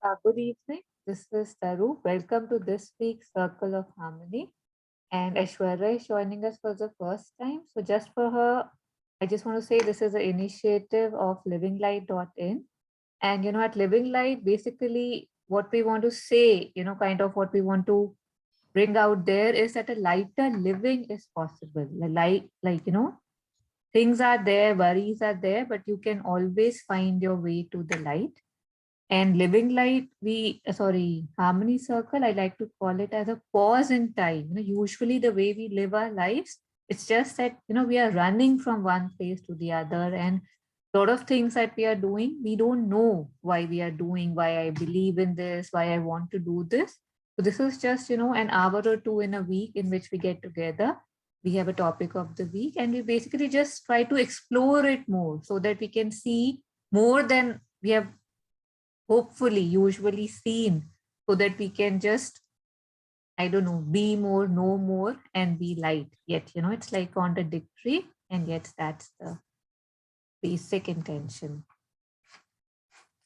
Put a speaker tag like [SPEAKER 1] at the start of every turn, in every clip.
[SPEAKER 1] Good evening. This is Taru. Welcome to this week's Circle of Harmony. And Aishwarya is joining us for the first time. So, just for her, I just want to say this is an initiative of livinglight.in. And, at Living Light, basically, what we want to say, kind of what we want to bring out there is that a lighter living is possible. Things are there, worries are there, but you can always find your way to the light. And living light, harmony circle, I like to call it as a pause in time. Usually the way we live our lives, it's just that, we are running from one place to the other, and a lot of things that we are doing, we don't know why we are doing, why I believe in this, why I want to do this. So this is just, an hour or two in a week in which we get together. We have a topic of the week, and we basically just try to explore it more so that we can see more than we have hopefully usually seen, so that we can just, I don't know, be more, know more, and be light. Yet, it's like contradictory, and yet that's the basic intention.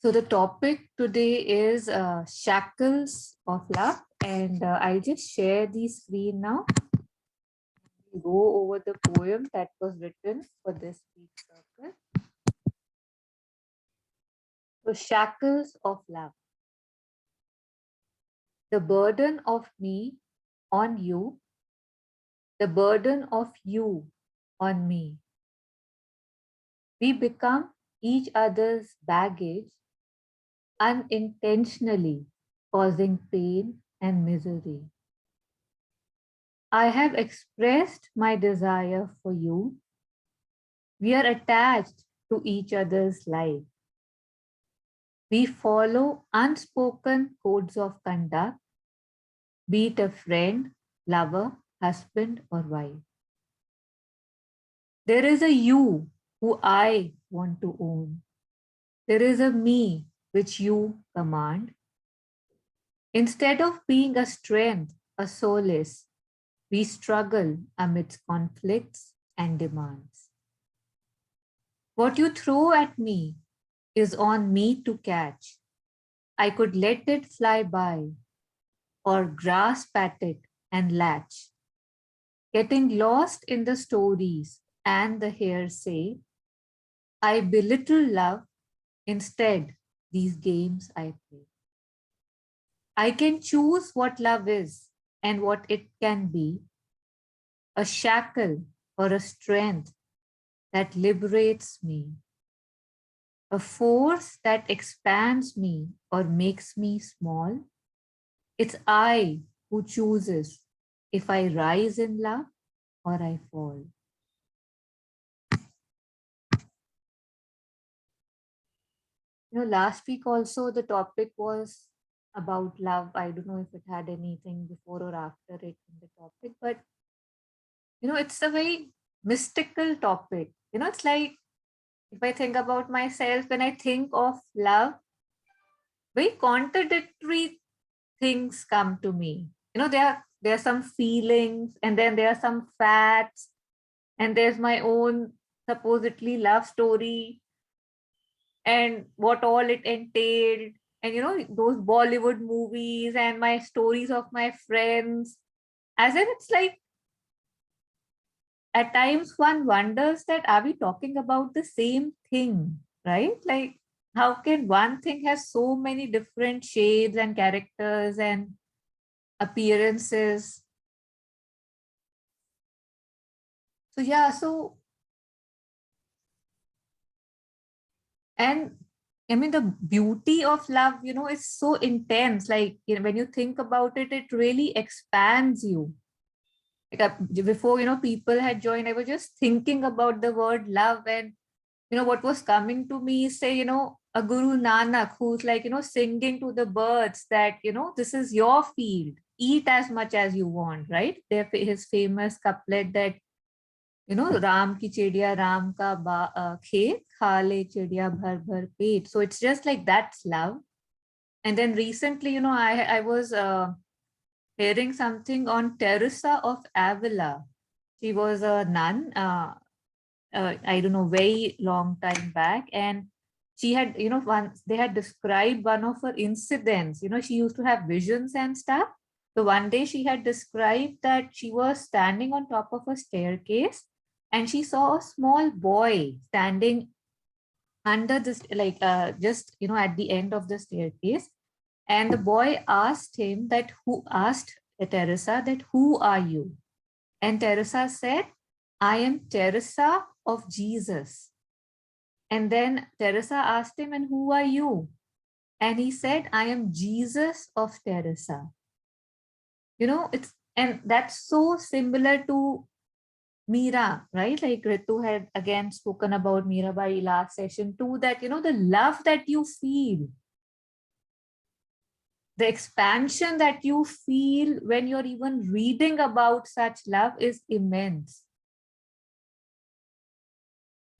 [SPEAKER 1] So the topic today is Shackles of Love, and I'll just share the screen now. Go over the poem that was written for this week's circle. So Shackles of Love. The burden of me on you, the burden of you on me. We become each other's baggage, unintentionally causing pain and misery. I have expressed my desire for you. We are attached to each other's life. We follow unspoken codes of conduct, be it a friend, lover, husband, or wife. There is a you who I want to own. There is a me which you command. Instead of being a strength, a solace, we struggle amidst conflicts and demands. What you throw at me is on me to catch. I could let it fly by or grasp at it and latch. Getting lost in the stories and the hearsay, I belittle love. Instead, these games I play. I can choose what love is and what it can be, a shackle or a strength that liberates me, a force that expands me or makes me small. It's I who chooses if I rise in love or I fall. Last week also the topic was about love. I don't know if it had anything before or after it in the topic, but it's a very mystical topic. It's like, if I think about myself, when I think of love, very contradictory things come to me. There are some feelings, and then there are some facts, and there's my own supposedly love story and what all it entailed, and those Bollywood movies and my stories of my friends. As if it's like, at times one wonders that are we talking about the same thing, right? Like, how can one thing have so many different shades and characters and appearances? So yeah, and I mean, the beauty of love, is so intense. Like, when you think about it, it really expands you. Like, before, people had joined, I was just thinking about the word love, and what was coming to me is, say, a Guru Nanak who's like, singing to the birds that, this is your field, eat as much as you want, right? His famous couplet that, Ram ki chidiya Ram ka khet, kha le chidiya bhar bhar peet. So it's just like, that's love. And then recently, I was hearing something on Teresa of Avila. She was a nun, I don't know, very long time back. And she had, once they had described one of her incidents. She used to have visions and stuff. So one day she had described that she was standing on top of a staircase and she saw a small boy standing under this, like, just, at the end of the staircase. And the boy asked Teresa that, who are you? And Teresa said, I am Teresa of Jesus. And then Teresa asked him, and who are you? And he said, I am Jesus of Teresa. And that's so similar to Meera, right? Like Ritu had again spoken about Mirabai last session too, that, the love that you feel, the expansion that you feel when you're even reading about such love is immense.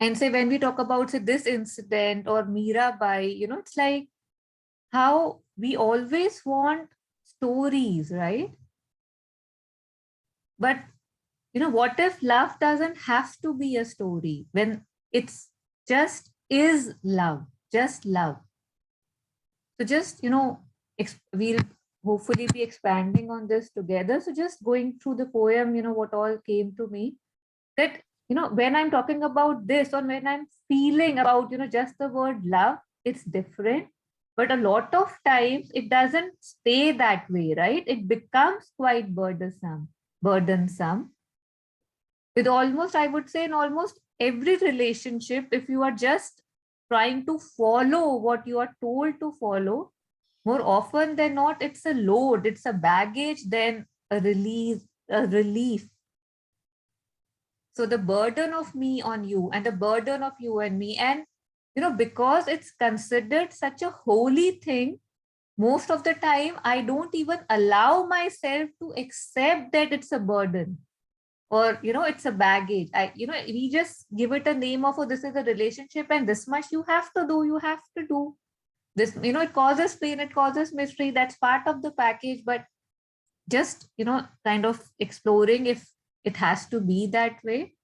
[SPEAKER 1] And say, when we talk about, say, this incident or Mirabai, it's like how we always want stories, right? But, what if love doesn't have to be a story, when it's just is love, just love? So just, we'll hopefully be expanding on this together. So just going through the poem, what all came to me, that, when I'm talking about this, or when I'm feeling about, just the word love, it's different. But a lot of times it doesn't stay that way, right? It becomes quite burdensome. With almost, I would say, in almost every relationship, if you are just trying to follow what you are told to follow, more often than not, it's a load, it's a baggage, than a relief. So the burden of me on you, and the burden of you and me, and, because it's considered such a holy thing, most of the time I don't even allow myself to accept that it's a burden, or, it's a baggage. We just give it a name of, oh, this is a relationship and this much you have to do, this, it causes pain, it causes mystery, that's part of the package. But just, kind of exploring if it has to be that way.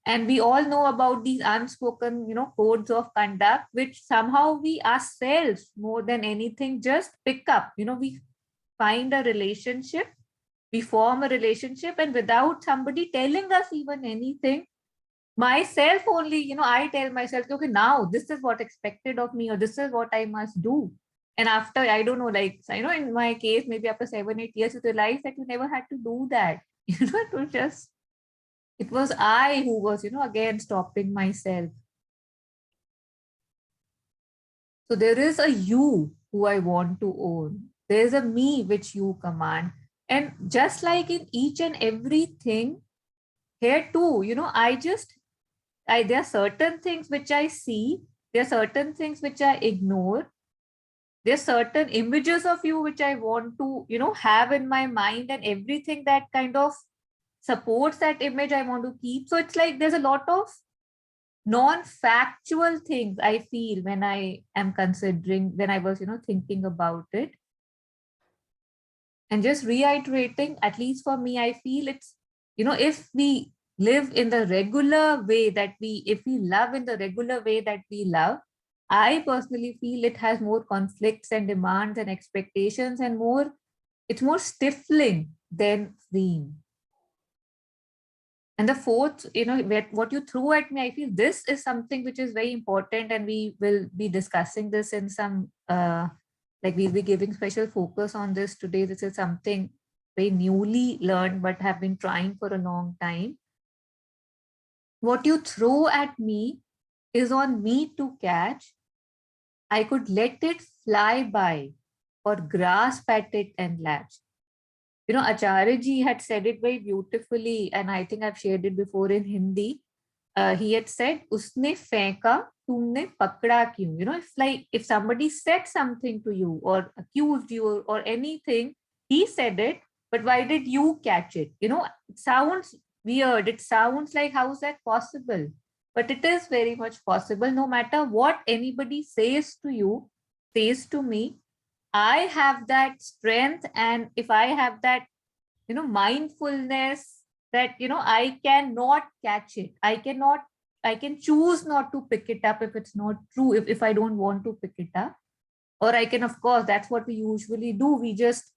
[SPEAKER 1] And we all know about these unspoken, codes of conduct, which somehow we ourselves, more than anything, just pick up. We find a relationship, we form a relationship, and without somebody telling us even anything, myself only, I tell myself, okay, now this is what expected of me, or this is what I must do. And after, I don't know, like, in my case, maybe after 7-8 years, you realize that you never had to do that. It was I who was, again stopping myself. So there is a you who I want to own. There is a me which you command. And just like in each and everything, here too, there are certain things which I see, there are certain things which I ignore, there are certain images of you which I want to, have in my mind, and everything that kind of supports that image I want to keep. So it's like there's a lot of non-factual things I feel when I am considering, when I was, thinking about it. And just reiterating, at least for me, I feel it's, if we live in the regular way that if we love in the regular way that we love, I personally feel it has more conflicts and demands and expectations, and it's more stifling than freeing. And the fourth, what you threw at me, I feel this is something which is very important, and we will be discussing this in some, like, we'll be giving special focus on this today. This is something very newly learned, but have been trying for a long time. What you throw at me is on me to catch. I could let it fly by, or grasp at it and latch. Acharya ji had said it very beautifully, and I think I've shared it before in Hindi. He had said, "Usne feka, tumne pakda kyun?" If somebody said something to you, or accused you, or anything, he said it, but why did you catch it? It sounds weird. It sounds like, how is that possible? But it is very much possible. No matter what anybody says to you, says to me, I have that strength, and if I have that, mindfulness, that, I cannot catch it. I cannot I can choose not to pick it up if it's not true, if I don't want to pick it up. Or I can, of course, that's what we usually do. We just,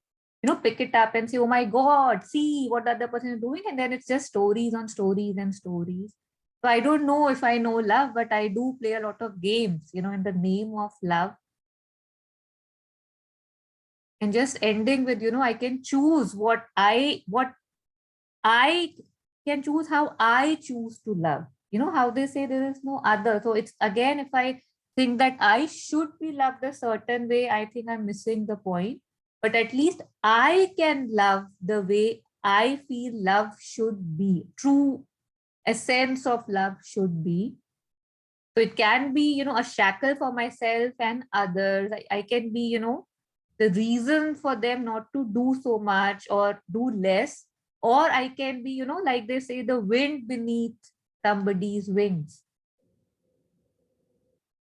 [SPEAKER 1] pick it up and say, oh my God, see what the other person is doing. And then it's just stories on stories and stories. So I don't know if I know love, but I do play a lot of games, in the name of love. And just ending with, I can choose what I can choose, how I choose to love. How they say there is no other. So it's again, if I think that I should be loved a certain way, I think I'm missing the point. But at least I can love the way I feel love should be. True essence of love should be. So it can be, a shackle for myself and others. I can be, the reason for them not to do so much or do less. Or I can be, like they say, the wind beneath somebody's wings.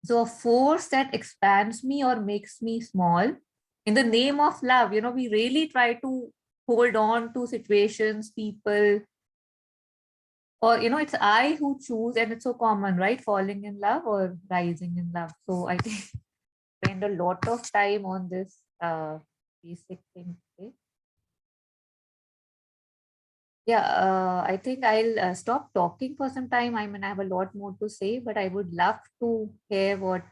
[SPEAKER 1] So a force that expands me or makes me small in the name of love. We really try to hold on to situations, people, or, it's I who choose, and it's so common, right? Falling in love or rising in love. So I think spend a lot of time on this basic thing today. Yeah, I think I'll stop talking for some time. I mean, I have a lot more to say, but I would love to hear what,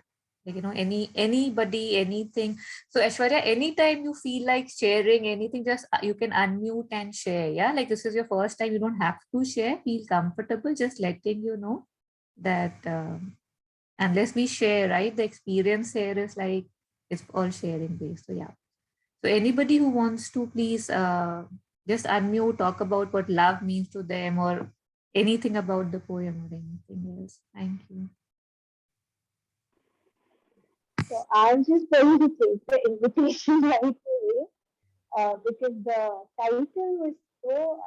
[SPEAKER 1] anybody, anything. So Aishwarya, anytime you feel like sharing anything, just you can unmute and share. Yeah, like this is your first time, you don't have to share. Feel comfortable, just letting you know that unless we share, right? The experience here is like it's all sharing based. So yeah. So anybody who wants to, please just unmute, talk about what love means to them or anything about the poem or anything else. Thank you.
[SPEAKER 2] So I'm just going to take the invitation right away because the title was so,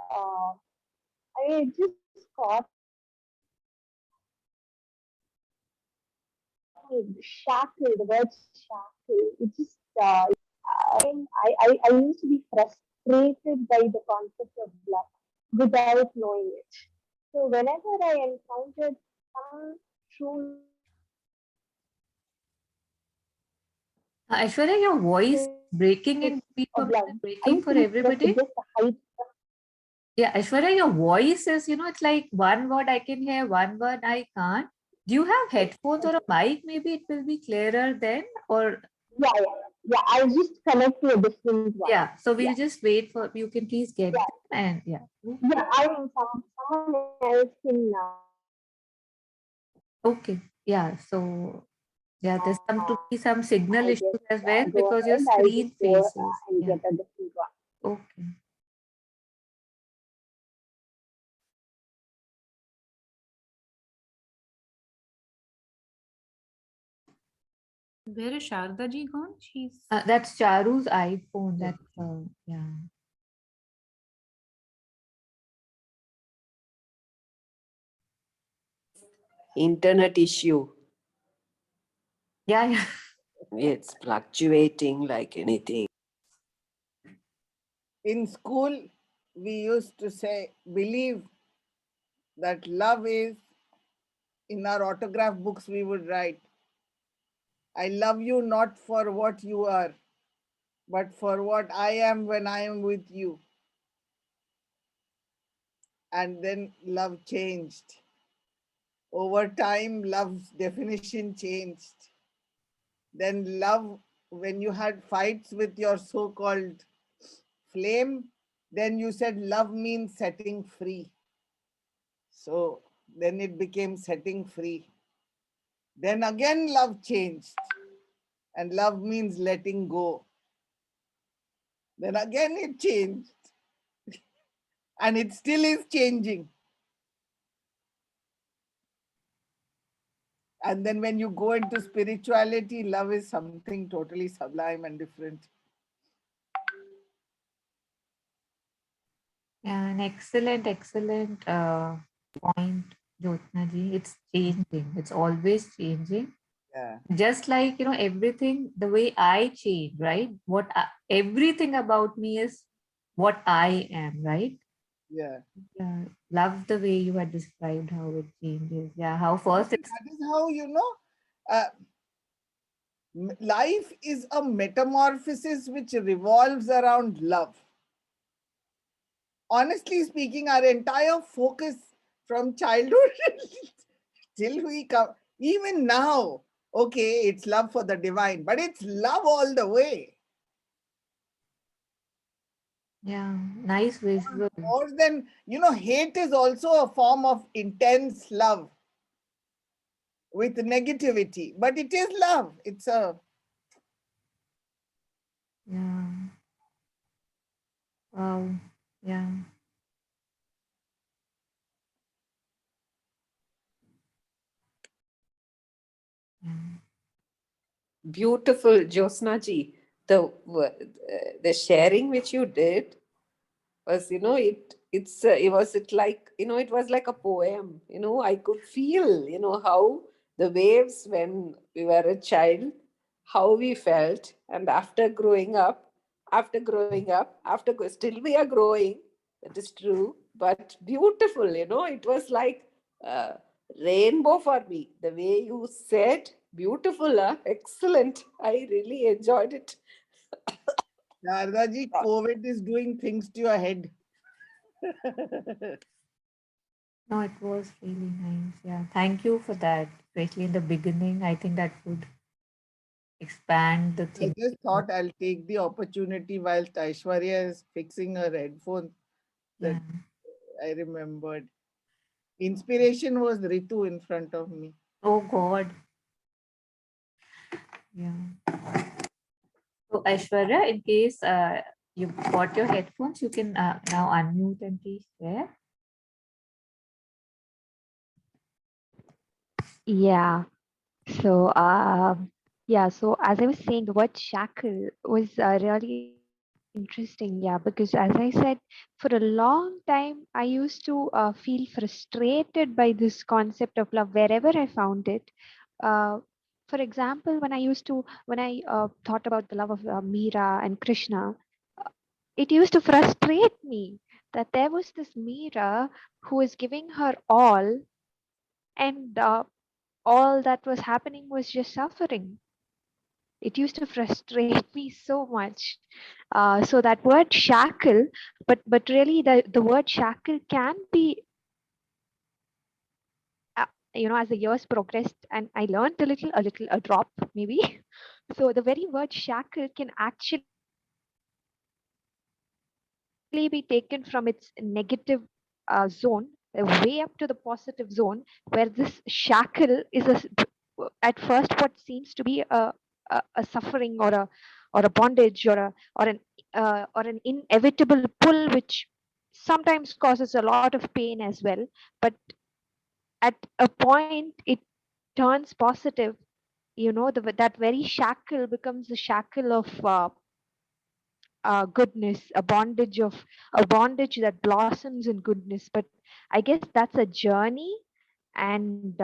[SPEAKER 2] it just caught me. Shackle, the word shackle. It just, I used to be frustrated by the concept of love without knowing it. So whenever I encountered some true love,
[SPEAKER 1] Aishwarya, your voice breaking in between for me,
[SPEAKER 2] I used
[SPEAKER 1] breaking
[SPEAKER 2] to
[SPEAKER 1] for
[SPEAKER 2] be
[SPEAKER 1] everybody.
[SPEAKER 2] frustrated just the height.
[SPEAKER 1] Yeah, Aishwarya, your voice is, it's like one word I can hear, one word I can't. Do you have headphones or a mic? Maybe it will be clearer then. Or
[SPEAKER 2] Yeah. I'll just connect to a different one.
[SPEAKER 1] yeah, so
[SPEAKER 2] Yeah,
[SPEAKER 1] we'll just wait for you can please get
[SPEAKER 2] yeah,
[SPEAKER 1] them and yeah.
[SPEAKER 2] yeah. I mean, someone else can
[SPEAKER 1] Okay. Yeah. So yeah, there's some to be some
[SPEAKER 2] I
[SPEAKER 1] signal
[SPEAKER 2] guess
[SPEAKER 1] issues as well
[SPEAKER 2] go
[SPEAKER 1] because your
[SPEAKER 2] ahead. I'll
[SPEAKER 1] screen
[SPEAKER 2] just go
[SPEAKER 1] faces.
[SPEAKER 2] and
[SPEAKER 1] Yeah.
[SPEAKER 2] get a different one.
[SPEAKER 1] Okay.
[SPEAKER 3] Where is Sharda ji gone? She's
[SPEAKER 1] That's Charu's iPhone.
[SPEAKER 3] okay.
[SPEAKER 1] That's yeah.
[SPEAKER 4] Internet issue.
[SPEAKER 1] Yeah, yeah.
[SPEAKER 4] It's fluctuating like anything.
[SPEAKER 5] In school, we used to say, believe that love is, in our autograph books, we would write, I love you not for what you are, but for what I am when I am with you. And then love changed. Over time, love's definition changed. Then love, when you had fights with your so-called flame, then you said love means setting free. So then it became setting free. Then again, love changed. And love means letting go. Then again, it changed. And it still is changing. And then when you go into spirituality, love is something totally sublime and different.
[SPEAKER 1] Yeah, an excellent point, Jyotna ji. It's changing. It's always changing.
[SPEAKER 5] Yeah.
[SPEAKER 1] Just like everything, the way I change, right? Everything about me is what I am, right?
[SPEAKER 5] Yeah.
[SPEAKER 1] Yeah, love the way you had described how it changes. Yeah, how
[SPEAKER 5] Because
[SPEAKER 1] first it's
[SPEAKER 5] that is how, uh, life is a metamorphosis which revolves around love. Honestly speaking, our entire focus from childhood till we come, even now, okay, it's love for the divine, but it's love all the way.
[SPEAKER 1] yeah, nice visual.
[SPEAKER 5] More than, hate is also a form of intense love with negativity, but it is love. It's a,
[SPEAKER 1] Yeah, wow. Yeah, yeah.
[SPEAKER 4] Beautiful, Josna ji. The sharing which you did was, it was it like, it was like a poem. I could feel, how the waves when we were a child, how we felt, and still we are growing. That is true, but beautiful. It was like uh, rainbow for me. The way you said, beautiful, huh? Excellent. I really enjoyed it.
[SPEAKER 5] Shardaji, COVID is doing things to your head.
[SPEAKER 1] No, it was really nice. Yeah, thank you for that. Especially in the beginning, I think that would expand the
[SPEAKER 5] I
[SPEAKER 1] thing.
[SPEAKER 5] just thought I'll take the opportunity whilst Aishwarya is fixing her headphones that
[SPEAKER 1] Yeah.
[SPEAKER 5] I remembered. Inspiration was Ritu in front of me.
[SPEAKER 1] Oh God. Yeah. So Aishwarya, in case you got your headphones, you can now unmute and please share.
[SPEAKER 2] Yeah. So, yeah, so as I was saying, the word shackle was really interesting. Yeah, because as I said, for a long time, I used to feel frustrated by this concept of love wherever I found it. Uh, for example, when I thought about the love of Meera and Krishna, uh, it used to frustrate me that there was this Meera who was giving her all, and all that was happening was just suffering. It used to frustrate me so much. So that word shackle, but really the word shackle can be, as the years progressed and I learned a drop maybe. So the very word shackle can actually be taken from its negative zone, way up to the positive zone, where this shackle is at first what seems to be a suffering or a bondage or an inevitable pull which sometimes causes a lot of pain as well, but at a point it turns positive. That very shackle becomes a shackle of goodness, a bondage that blossoms in goodness. But I guess that's a journey, and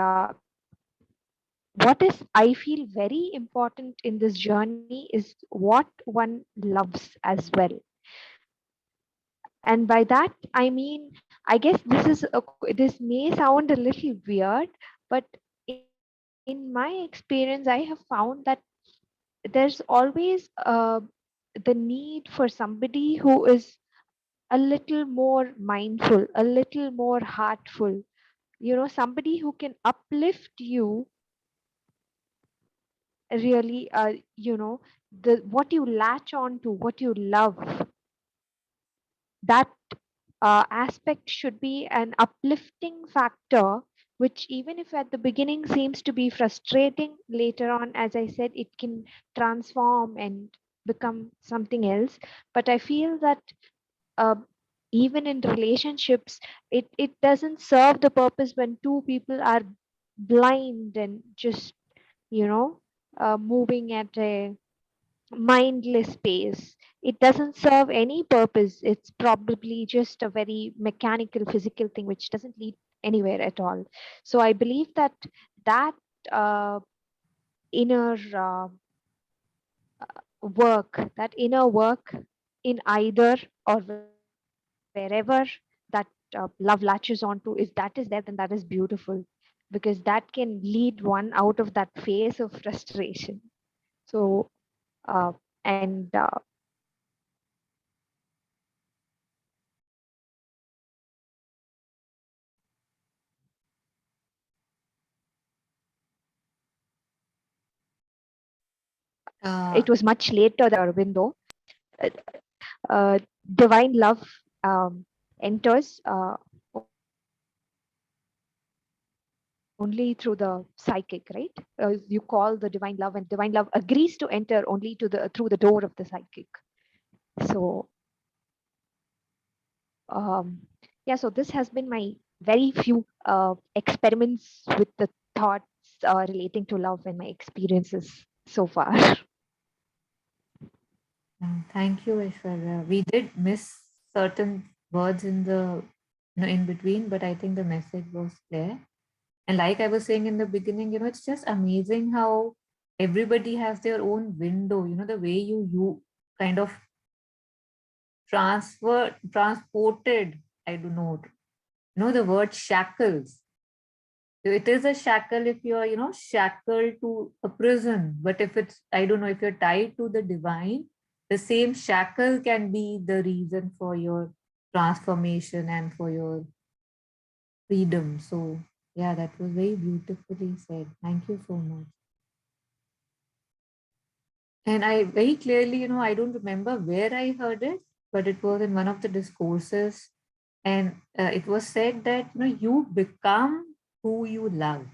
[SPEAKER 2] what is I feel very important in this journey is what one loves as well. And by that I mean, I guess this may sound a little weird, but in my experience I have found that there's always the need for somebody who is a little more mindful, a little more heartful, somebody who can uplift you really. The what you latch on to, what you love, that aspect should be an uplifting factor, which even if at the beginning seems to be frustrating, later on, as I said, it can transform and become something else. But I feel that uh, even in relationships, it doesn't serve the purpose when two people are blind and just, you know moving at a mindless pace. It doesn't serve any purpose. It's probably just a very mechanical, physical thing which doesn't lead anywhere at all. So I believe that that uh, inner work, that inner work in either or wherever that person is, love latches onto, if that is there, then that is beautiful, because that can lead one out of that phase of frustration. So uh, and
[SPEAKER 1] Uh,
[SPEAKER 2] it was much later that Aurobindo, uh, divine love enters only through the psychic, right? You call the divine love, and divine love agrees to enter only to the through the door of the psychic. So um, yeah, so this has been my very few experiments with the thoughts relating to love and my experiences so far.
[SPEAKER 1] Thank you, Aishwarya. We did miss certain words in the in between, but I think the message was clear. And like I was saying in the beginning, it's just amazing how everybody has their own window. The way you kind of transported. I do not the word shackles. So it is a shackle if you're shackled to a prison. But if it's, I don't know, if you're tied to the divine, the same shackle can be the reason for your transformation and for your freedom. So yeah, that was very beautifully said. Thank you so much. And I very clearly, I don't remember where I heard it, but it was in one of the discourses. And it was said that, you become who you love.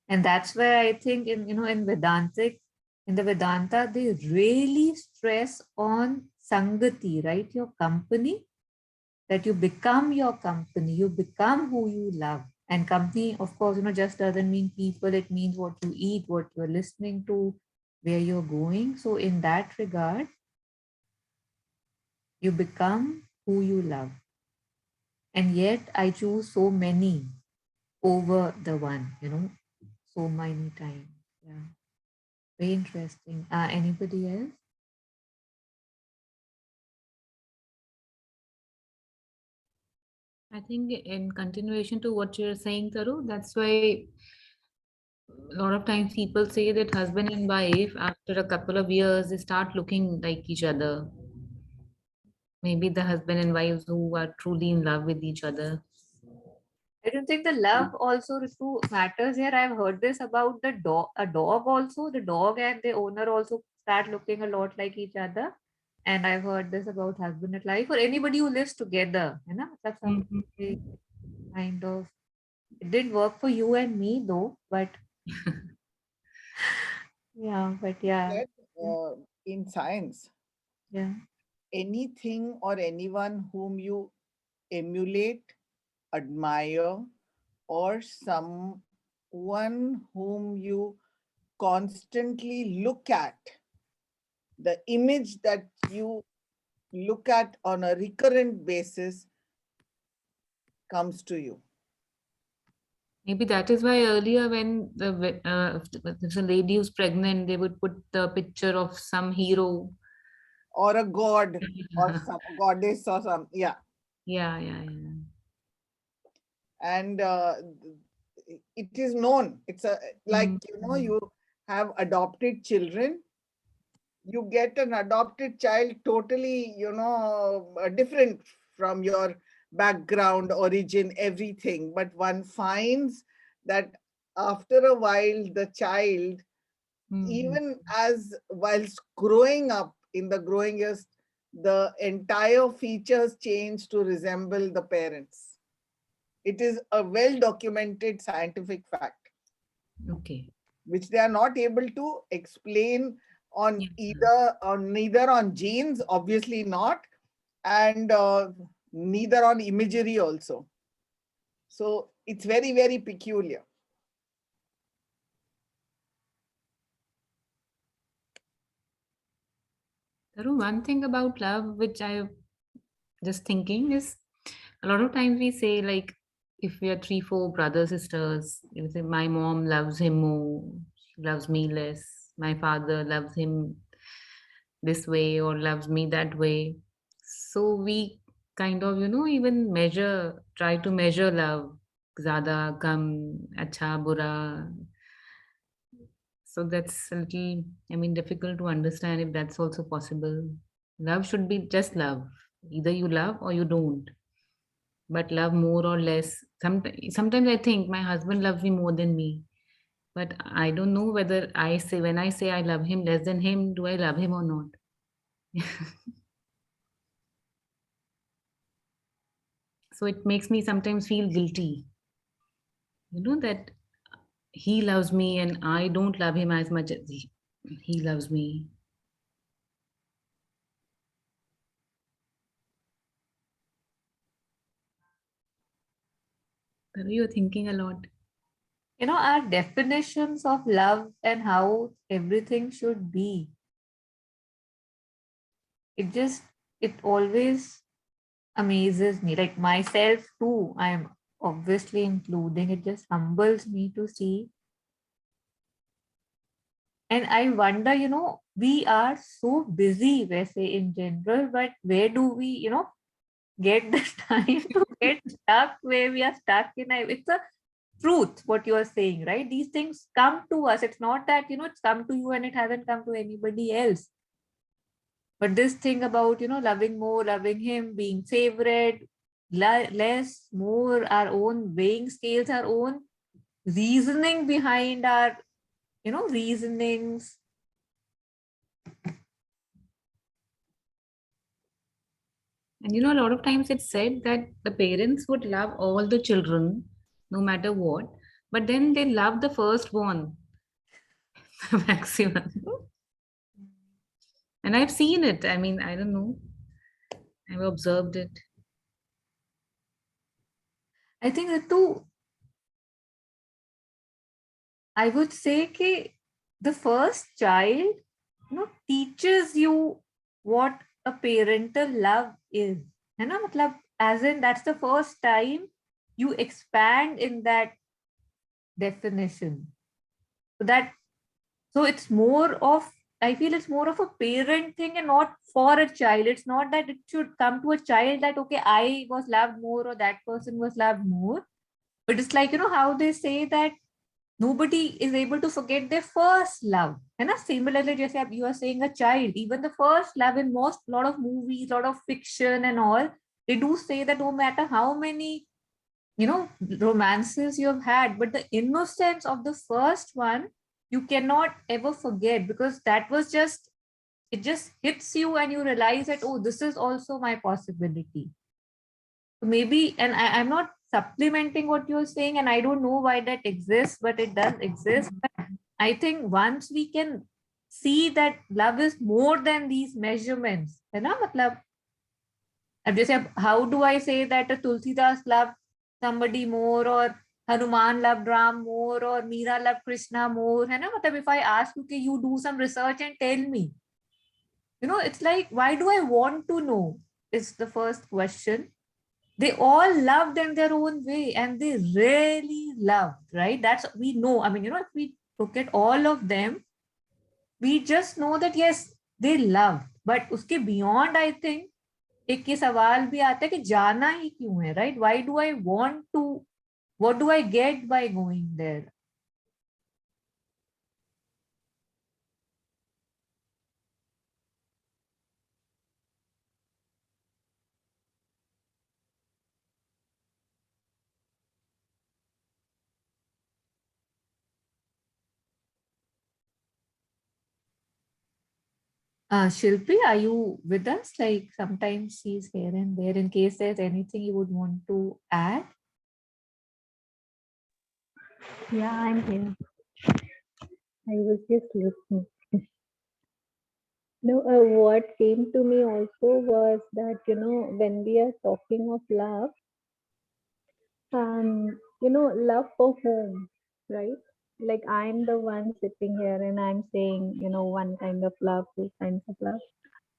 [SPEAKER 1] And that's where I think in the Vedanta, they really stress on Sangati, right? Your company, that you become your company, you become who you love. And company, of course, just doesn't mean people, it means what you eat, what you're listening to, where you're going. So in that regard, you become who you love. And yet I choose so many over the one, so many times. Yeah. Very interesting. Anybody else?
[SPEAKER 3] I think in continuation to what you're saying, Taru, that's why a lot of times people say that husband and wife, after a couple of years, they start looking like each other. Maybe the husband and wives who are truly in love with each other.
[SPEAKER 1] I don't think the love also too matters here. I've heard this about the dog. A dog also, the dog and the owner also start looking a lot like each other. And I've heard this about husband and wife or anybody who lives together. That's
[SPEAKER 3] Mhm.
[SPEAKER 1] something kind of. It didn't work for you and me though, but yeah, but yeah,
[SPEAKER 5] Said, in science,
[SPEAKER 1] yeah.
[SPEAKER 5] anything or anyone whom you emulate, admire, or someone whom you constantly look at, the image that you look at on a recurrent basis comes to you.
[SPEAKER 3] Maybe that is why earlier, when if there's a lady who's pregnant, they would put the picture of some hero.
[SPEAKER 5] Or a god or some goddess or some, yeah.
[SPEAKER 3] Yeah, yeah, yeah.
[SPEAKER 5] And it is known. It's a like,
[SPEAKER 3] Mm.
[SPEAKER 5] you have adopted children, you get an adopted child totally, different from your background, origin, everything. But one finds that after a while, the child,
[SPEAKER 3] Mhm.
[SPEAKER 5] even as whilst growing up in the growing years, the entire features change to resemble the parents. It is a well documented scientific fact,
[SPEAKER 3] Okay.
[SPEAKER 5] which they are not able to explain on
[SPEAKER 3] Yeah.
[SPEAKER 5] neither on genes, obviously not, and neither on imagery also. So it's very, very peculiar.
[SPEAKER 3] Taru, one thing about love which I just thinking is, a lot of times we say, like, if we are three, four brothers, sisters, you say my mom loves him more, she loves me less, my father loves him this way or loves me that way. So we kind of, even try to measure love. Zyada, kam, acha, bura. So that's a little, difficult to understand if that's also possible. Love should be just love. Either you love or you don't. But love more or less. Sometimes I think my husband loves me more than me. But I don't know whether when I say I love him less than him, do I love him or not? So it makes me sometimes feel guilty, that he loves me and I don't love him as much as he loves me. But you're thinking a lot.
[SPEAKER 1] Our definitions of love and how everything should be, it just, it always amazes me. Like myself too, I'm obviously including, it just humbles me to see. And I wonder, we are so busy, we say in general, but where do we, get the time to get stuck where we are stuck in? It's a truth, what you are saying, right? These things come to us. It's not that, it's come to you and it hasn't come to anybody else. But this thing about, loving more, loving him, being favorite, less, more, our own weighing scales, our own reasoning behind our, reasonings.
[SPEAKER 3] And a lot of times it's said that the parents would love all the children, no matter what, but then they love the firstborn maximum. And I've seen it. I don't know. I've observed it.
[SPEAKER 1] I think that too, I would say that the first child, teaches you what a parental love is. Matlab, as in that's the first time you expand in that definition. So that, so it's more of, I feel it's more of a parent thing and not for a child. It's not that it should come to a child that, okay, I was loved more or that person was loved more. But it's like, how they say that nobody is able to forget their first love. And similarly, just like you are saying a child, even the first love in most, lot of movies, lot of fiction and all, they do say that no matter how many, romances you have had, but the innocence of the first one, you cannot ever forget, because that was just, it just hits you and you realize that, oh, this is also my possibility. So maybe, and I'm not supplementing what you're saying, and I don't know why that exists, but it does exist. But I think once we can see that love is more than these measurements, matlab, अब जैसे अब how do I say that a Tulsidas loved somebody more, or Hanuman loved Ram more, or Meera loved Krishna more, है ना? मतलब if I ask you, okay, you do some research and tell me, it's like, why do I want to know? Is the first question. They all loved in their own way, and they really loved, right? That's, we know. I mean, if we look at all of them, we just know that yes, they loved. But uske beyond, I think, एक ये सवाल भी आता है कि जाना ही क्यों है, right? Why do I want to, what do I get by going there? Shilpi, are you with us? Like sometimes she's here and there. In case there's anything you would want to add.
[SPEAKER 6] Yeah, I'm here. I was just listening. No, what came to me also was that, when we are talking of love, love for whom, right? Like I'm the one sitting here and I'm saying, one kind of love, two kinds of love.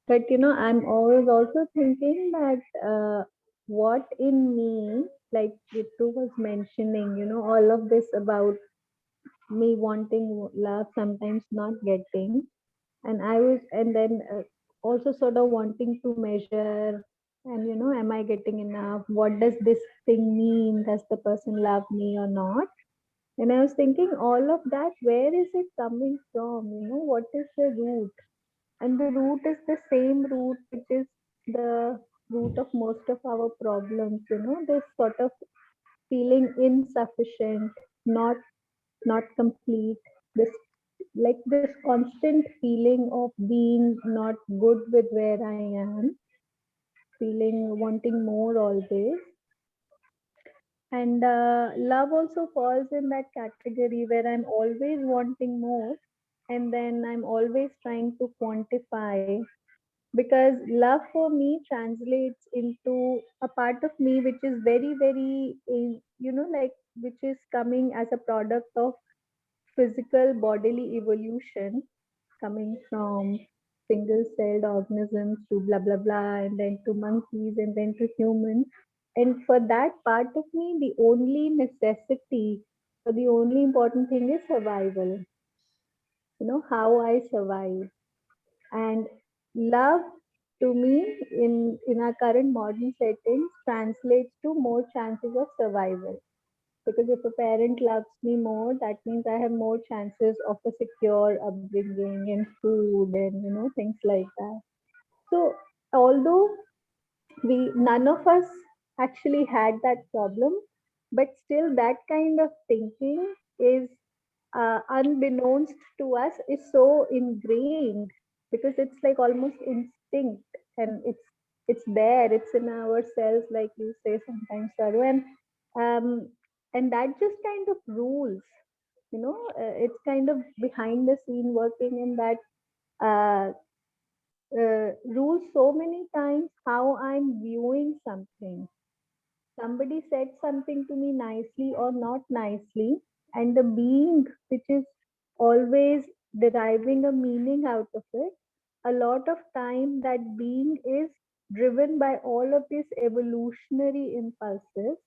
[SPEAKER 6] But, I'm always also thinking that what in me, like Ritu was mentioning, all of this about me wanting love, sometimes not getting. And I was, and then also sort of wanting to measure And am I getting enough? What does this thing mean? Does the person love me or not? And I was thinking all of that, where is it coming from? What is the root? And the root is the same root which is the root of most of our problems, this sort of feeling insufficient, not complete, this like this constant feeling of being not good with where I am, feeling wanting more always. And love also falls in that category where I'm always wanting more, and then I'm always trying to quantify, because love for me translates into a part of me which is very, very, like which is coming as a product of physical bodily evolution, coming from single celled organisms to blah blah blah, and then to monkeys, and then to humans. And for that part of me, the only necessity or the only important thing is survival. How I survive. And love, to me, in our current modern settings, translates to more chances of survival. Because if a parent loves me more, that means I have more chances of a secure upbringing and food and things like that. So although we none of us actually had that problem, but still that kind of thinking is, unbeknownst to us, is so ingrained, because it's like almost instinct, and it's there, it's in our cells, like you say sometimes, Saru. Um and that just kind of rules, it's kind of behind the scene working in that, uh, rules so many times how I'm viewing something. Somebody said something to me nicely or not nicely, and the being which is always deriving a meaning out of it, a lot of time that being is driven by all of these evolutionary impulses,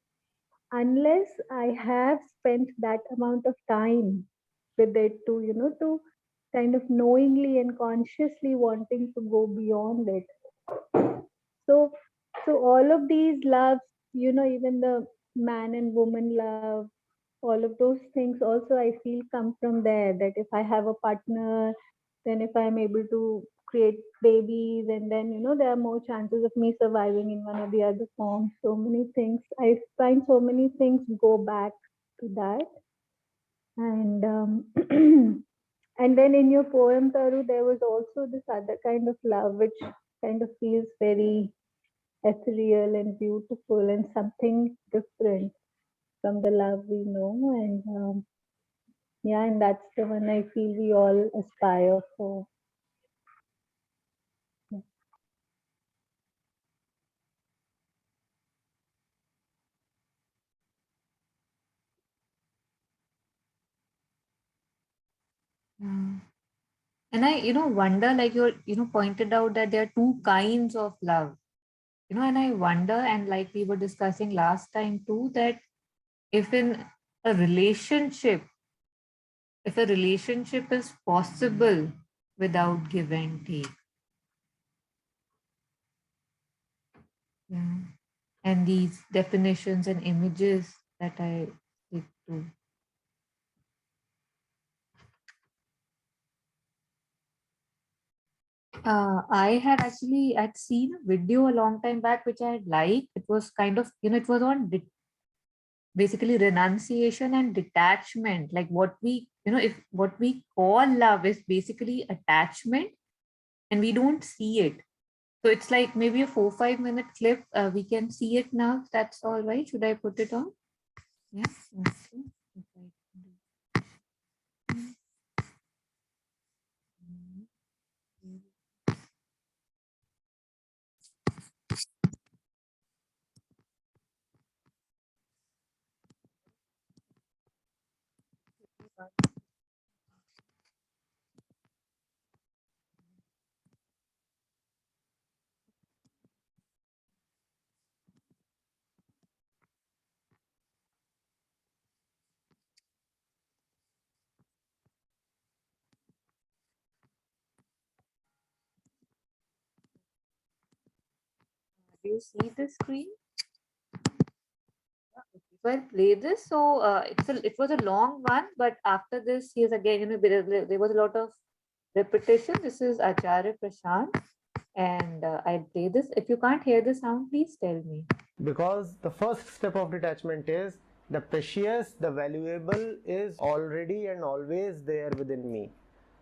[SPEAKER 6] unless I have spent that amount of time with it to, to kind of knowingly and consciously wanting to go beyond it. So, so all of these loves, even the man and woman love, all of those things also I feel come from there. That if I have a partner, then if I'm able to create babies, and then there are more chances of me surviving in one or the other form. So many things, I find so many things go back to that. And and then in your poem, Taru, there was also this other kind of love which kind of feels very ethereal and beautiful and something different from the love we know. And yeah, and that's the one I feel we all aspire for.
[SPEAKER 1] Yeah. And I, wonder, like pointed out that there are two kinds of love, and I wonder, and like we were discussing last time too, that if in a relationship, if a relationship is possible without give and take, yeah, and these definitions and images that I stick to. I had actually I'd seen a video a long time back which I had liked. It was kind of, it was on basically renunciation and detachment. Like what we, if what we call love is basically attachment and we don't see it. So it's like maybe a 4-5 minute clip. We can see it now. If that's all right. Should I put it on? Yeah. Okay. Okay. Do you see the screen? So I'll play this. So it was a long one, but after this, he is again, there was a lot of repetition. This is Acharya Prashant, and I'll play this. If you can't hear the sound, please tell me.
[SPEAKER 7] Because the first step of detachment is the precious, the valuable is already and always there within me.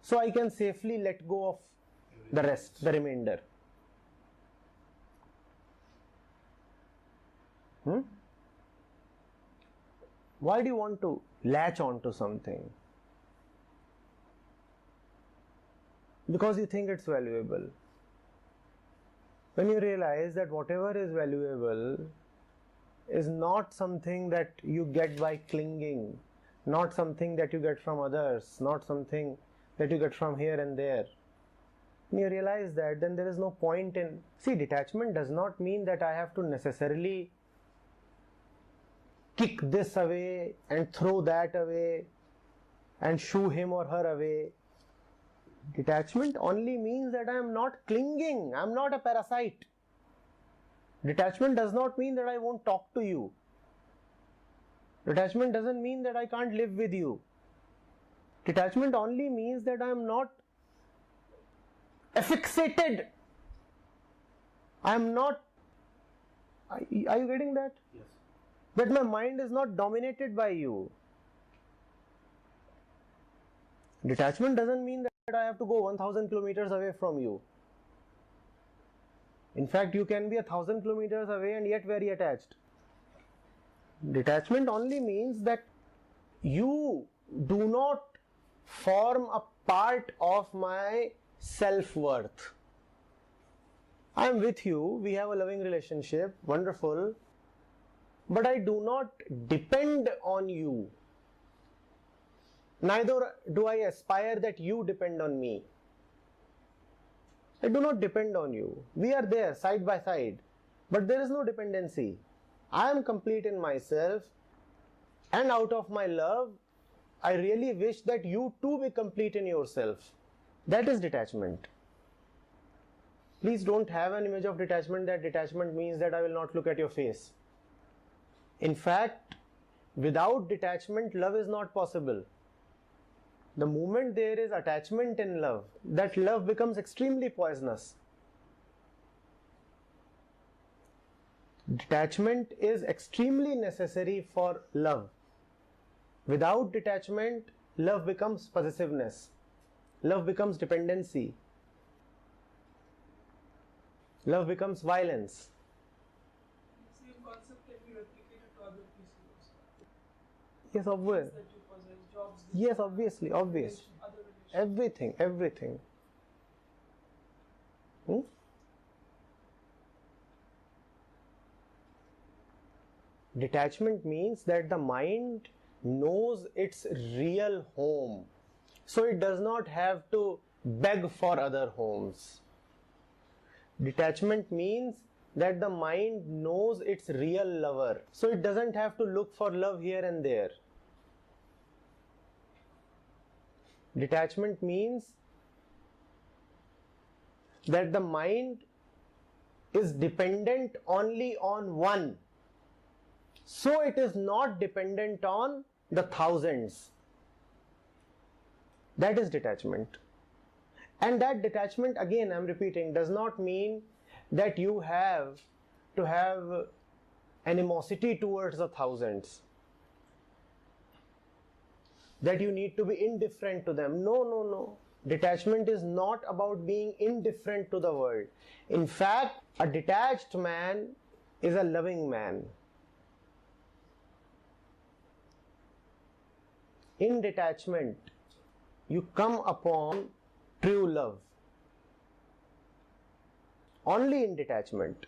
[SPEAKER 7] So I can safely let go of the rest, the remainder. Why do you want to latch on to something? Because you think it's valuable. When you realize that whatever is valuable is not something that you get by clinging, not something that you get from others, not something that you get from here and there. When you realize that, then there is no point in... See, detachment does not mean that I have to necessarily kick this away and throw that away and shoo him or her away. Detachment only means that I am not clinging, I am not a parasite. Detachment does not mean that I won't talk to you. Detachment doesn't mean that I can't live with you. Detachment only means that I am not affixated. I am not... Are you getting that? Yes. That my mind is not dominated by you. Detachment doesn't mean that I have to go 1000 kilometers away from you. In fact, you can be 1000 kilometers away and yet very attached. Detachment only means that you do not form a part of my self-worth. I am with you, we have a loving relationship, wonderful, but I do not depend on you. Neither do I aspire that you depend on me. I do not depend on you. We are there side by side, but there is no dependency. I am complete in myself, and out of my love, I really wish that you too be complete in yourself. That is detachment. Please don't have an image of detachment that detachment means that I will not look at your face. In fact, without detachment, love is not possible. The moment there is attachment in love, that love becomes extremely poisonous. Detachment is extremely necessary for love. Without detachment, love becomes possessiveness. Love becomes dependency. Love becomes violence.
[SPEAKER 8] The same concept can be replicated to other pieces also.
[SPEAKER 7] Yes, obviously.
[SPEAKER 8] That you possess, jobs.
[SPEAKER 7] Yes, obviously, obvious.
[SPEAKER 8] Other relations.
[SPEAKER 7] Everything, everything. Detachment means that the mind knows its real home. So it does not have to beg for other homes. Detachment means that the mind knows its real lover. So it doesn't have to look for love here and there. Detachment means that the mind is dependent only on one. So it is not dependent on the thousands. That is detachment. And that detachment, again I am repeating, does not mean that you have to have animosity towards the thousands, that you need to be indifferent to them. No, no, no. Detachment is not about being indifferent to the world. In fact, a detached man is a loving man. In detachment, you come upon true love. Only in detachment.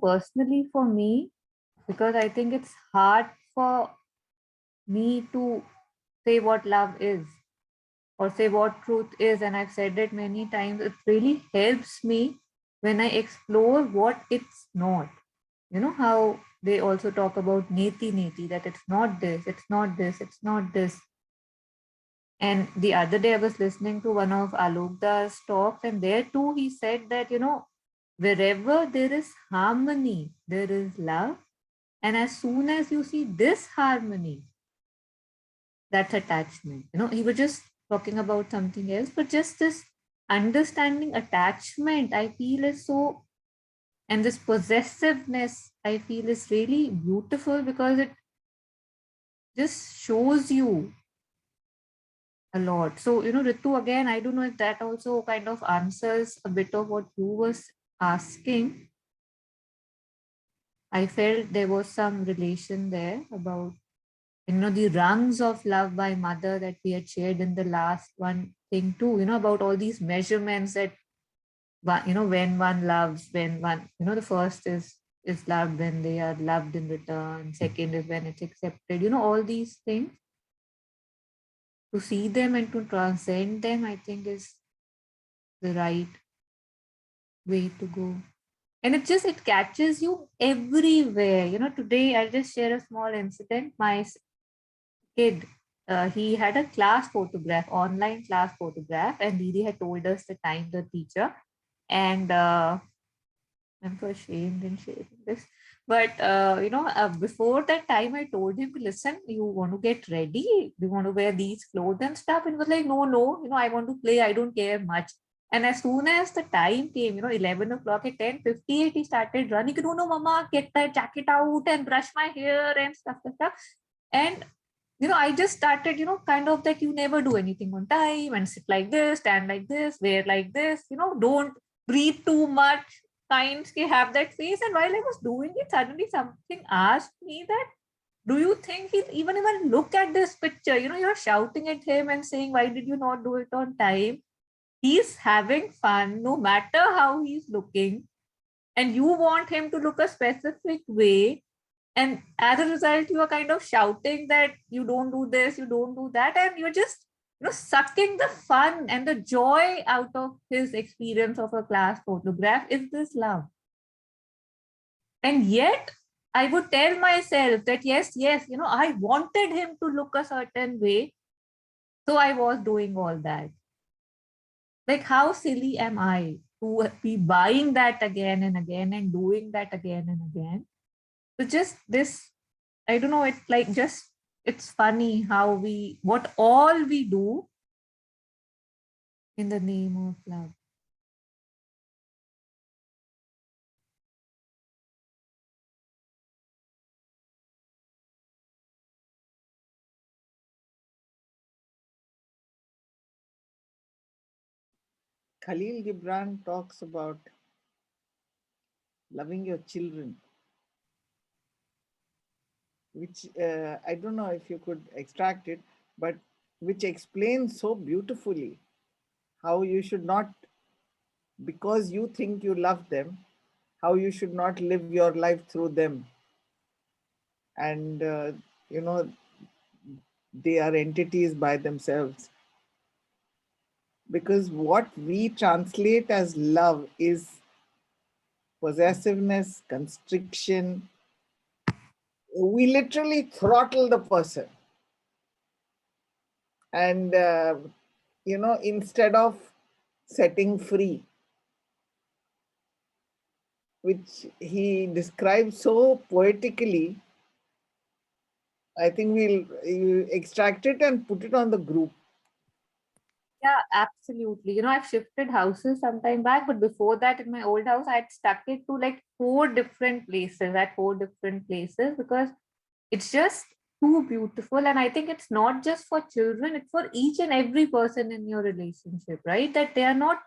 [SPEAKER 1] Personally for me, because I think it's hard for me to say what love is. or say what truth is. And I've said it many times. It really helps me when I explore what it's not. You know how they also talk about neti neti, that it's not this, it's not this, it's not this. And the other day I was listening to one of Alokda's talks, and there too he said that, wherever there is harmony, there is love. And as soon as you see disharmony, that's attachment. He was just talking about something else, but just this understanding attachment, I feel is so, and this possessiveness, I feel is really beautiful because it just shows you a lot. So, Ritu, again, I don't know if that also kind of answers a bit of what you was asking. I felt there was some relation there about, the rungs of love by mother that we had shared in the last one thing too, about all these measurements that, when one loves, when one, the first is loved when they are loved in return. Second is when it's accepted, all these things. To see them and to transcend them, I think is the right way to go. And it catches you everywhere. Today I'll just share a small incident. My kid, he had a class photograph, online class photograph, and Didi had told us the time, the teacher. And I'm so ashamed in sharing this. But before that time, I told him, listen, you want to get ready? Do you want to wear these clothes and stuff? And he was like, no, no, I want to play. I don't care much. And as soon as the time came, 11 o'clock at 10:58, he started running. No, no, mama, get that jacket out and brush my hair and stuff like that. And I just started, kind of that you never do anything on time and sit like this, stand like this, wear like this, don't breathe too much, kinds have that face. And while I was doing it, suddenly something asked me that, do you think he'll even look at this picture? You're shouting at him and saying, why did you not do it on time? He's having fun, no matter how he's looking. And you want him to look a specific way, and as a result you are kind of shouting that you don't do this, you don't do that, and you're just sucking the fun and the joy out of his experience of a class photograph. Is this love? And yet I would tell myself that yes, I wanted him to look a certain way, so I was doing all that. Like, how silly am I to be buying that again and again and doing that again and again? So just this, I don't know, it's like just, it's funny how what all we do in the name of love.
[SPEAKER 5] Khalil Gibran talks about loving your children, which I don't know if you could extract it, but which explains so beautifully how you should not, because you think you love them, how you should not live your life through them. And, you know, they are entities by themselves. Because what we translate as love is possessiveness, constriction. We literally throttle the person. And, instead of setting free, which he describes so poetically, I think we'll extract it and put it on the group.
[SPEAKER 1] Yeah, absolutely. I've shifted houses some time back, but before that, in my old house, I had stuck it to like 4 different places because it's just too beautiful. And I think it's not just for children, it's for each and every person in your relationship, right? That they are not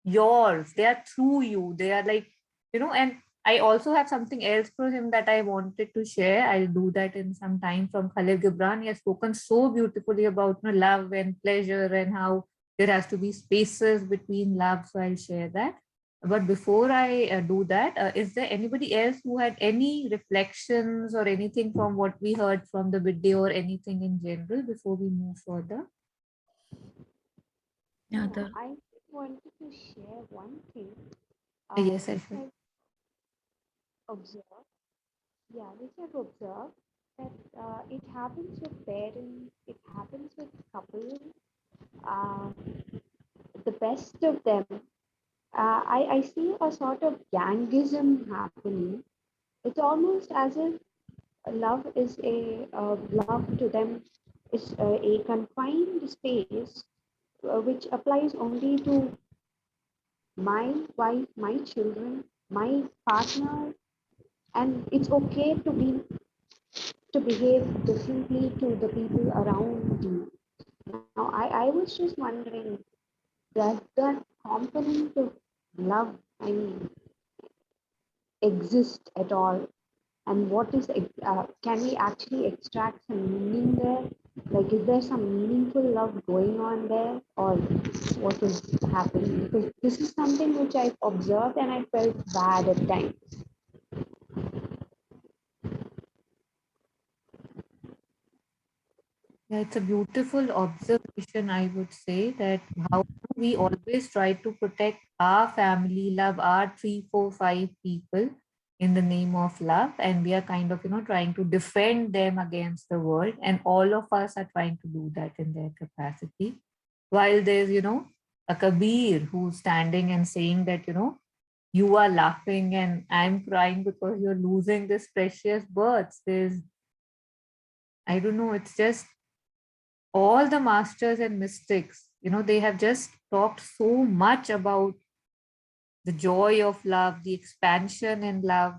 [SPEAKER 1] yours, they are through you, they are like, and I also have something else for him that I wanted to share. I'll do that in some time. From Khalil Gibran, he has spoken so beautifully about love and pleasure and how there has to be spaces between love, so I'll share that. But before I do that, is there anybody else who had any reflections or anything from what we heard from the video or anything in general before we move further?
[SPEAKER 3] Yeah,
[SPEAKER 2] Yeah, I just wanted to share one thing,
[SPEAKER 1] Yes,
[SPEAKER 2] which
[SPEAKER 1] Aishwarya.
[SPEAKER 2] I've observed. Yeah, which I've observed that it happens with parents, it happens with couples. Uh, the best of them, I see a sort of gangism happening. It's almost as if love is love to them is a confined space which applies only to my wife, my children, my partner, and it's okay to behave differently to the people around you. Now, I was just wondering, does that component of love, I mean, exist at all? And what is can we actually extract some meaning there? Like, is there some meaningful love going on there, or what is happening? Because this is something which I've observed and I felt bad at times.
[SPEAKER 1] Yeah, it's a beautiful observation, I would say, that how we always try to protect our family, love our three, four, five people in the name of love. And we are kind of, trying to defend them against the world. And all of us are trying to do that in their capacity. While there's, a Kabir who's standing and saying that, you are laughing and I'm crying because you're losing this precious birds. I don't know, it's just all the masters and mystics, they have just talked so much about the joy of love, the expansion in love.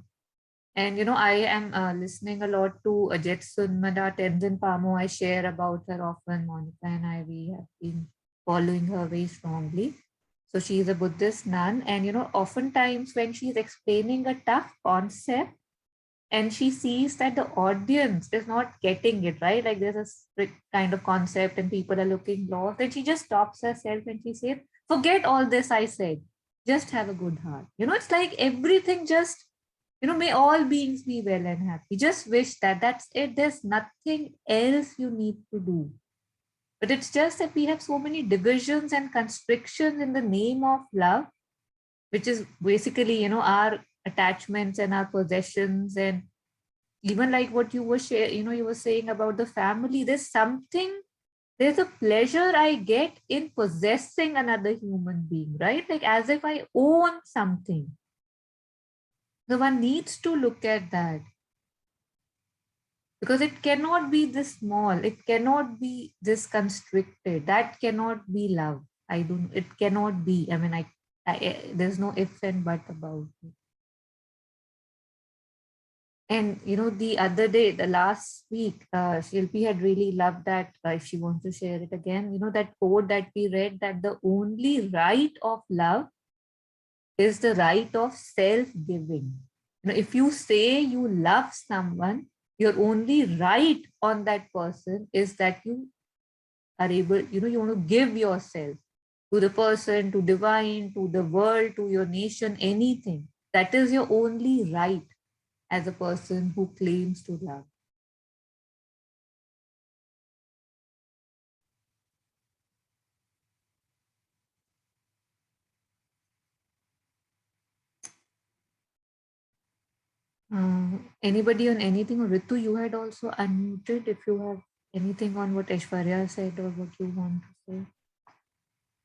[SPEAKER 1] And, I am listening a lot to Ajit Sunmada, Tenzin Pamo. I share about her often. Monica and I, we have been following her very strongly. So she is a Buddhist nun. And, oftentimes when she's explaining a tough concept, and she sees that the audience is not getting it right, like there's a strict kind of concept and people are looking lost, and she just stops herself and she says, forget all this I said, just have a good heart. It's like everything just, may all beings be well and happy, just wish that, that's it, there's nothing else you need to do. But it's just that we have so many divisions and constrictions in the name of love, which is basically, our attachments and our possessions. And even like what you were you were saying about the family, there's a pleasure I get in possessing another human being, right? Like as if I own something. So one needs to look at that, because it cannot be this small, it cannot be this constricted, that cannot be love. I don't, it cannot be, I mean, there's no if and but about it. And the other day, the last week, Shilpi had really loved that. If she wants to share it again, that quote that we read, that the only right of love is the right of self-giving. If you say you love someone, your only right on that person is that you are able, you want to give yourself to the person, to divine, to the world, to your nation, anything. That is your only right as a person who claims to love. Anybody on anything? Or Ritu, you had also unmuted. If you have anything on what Aishwarya said or what you want to say.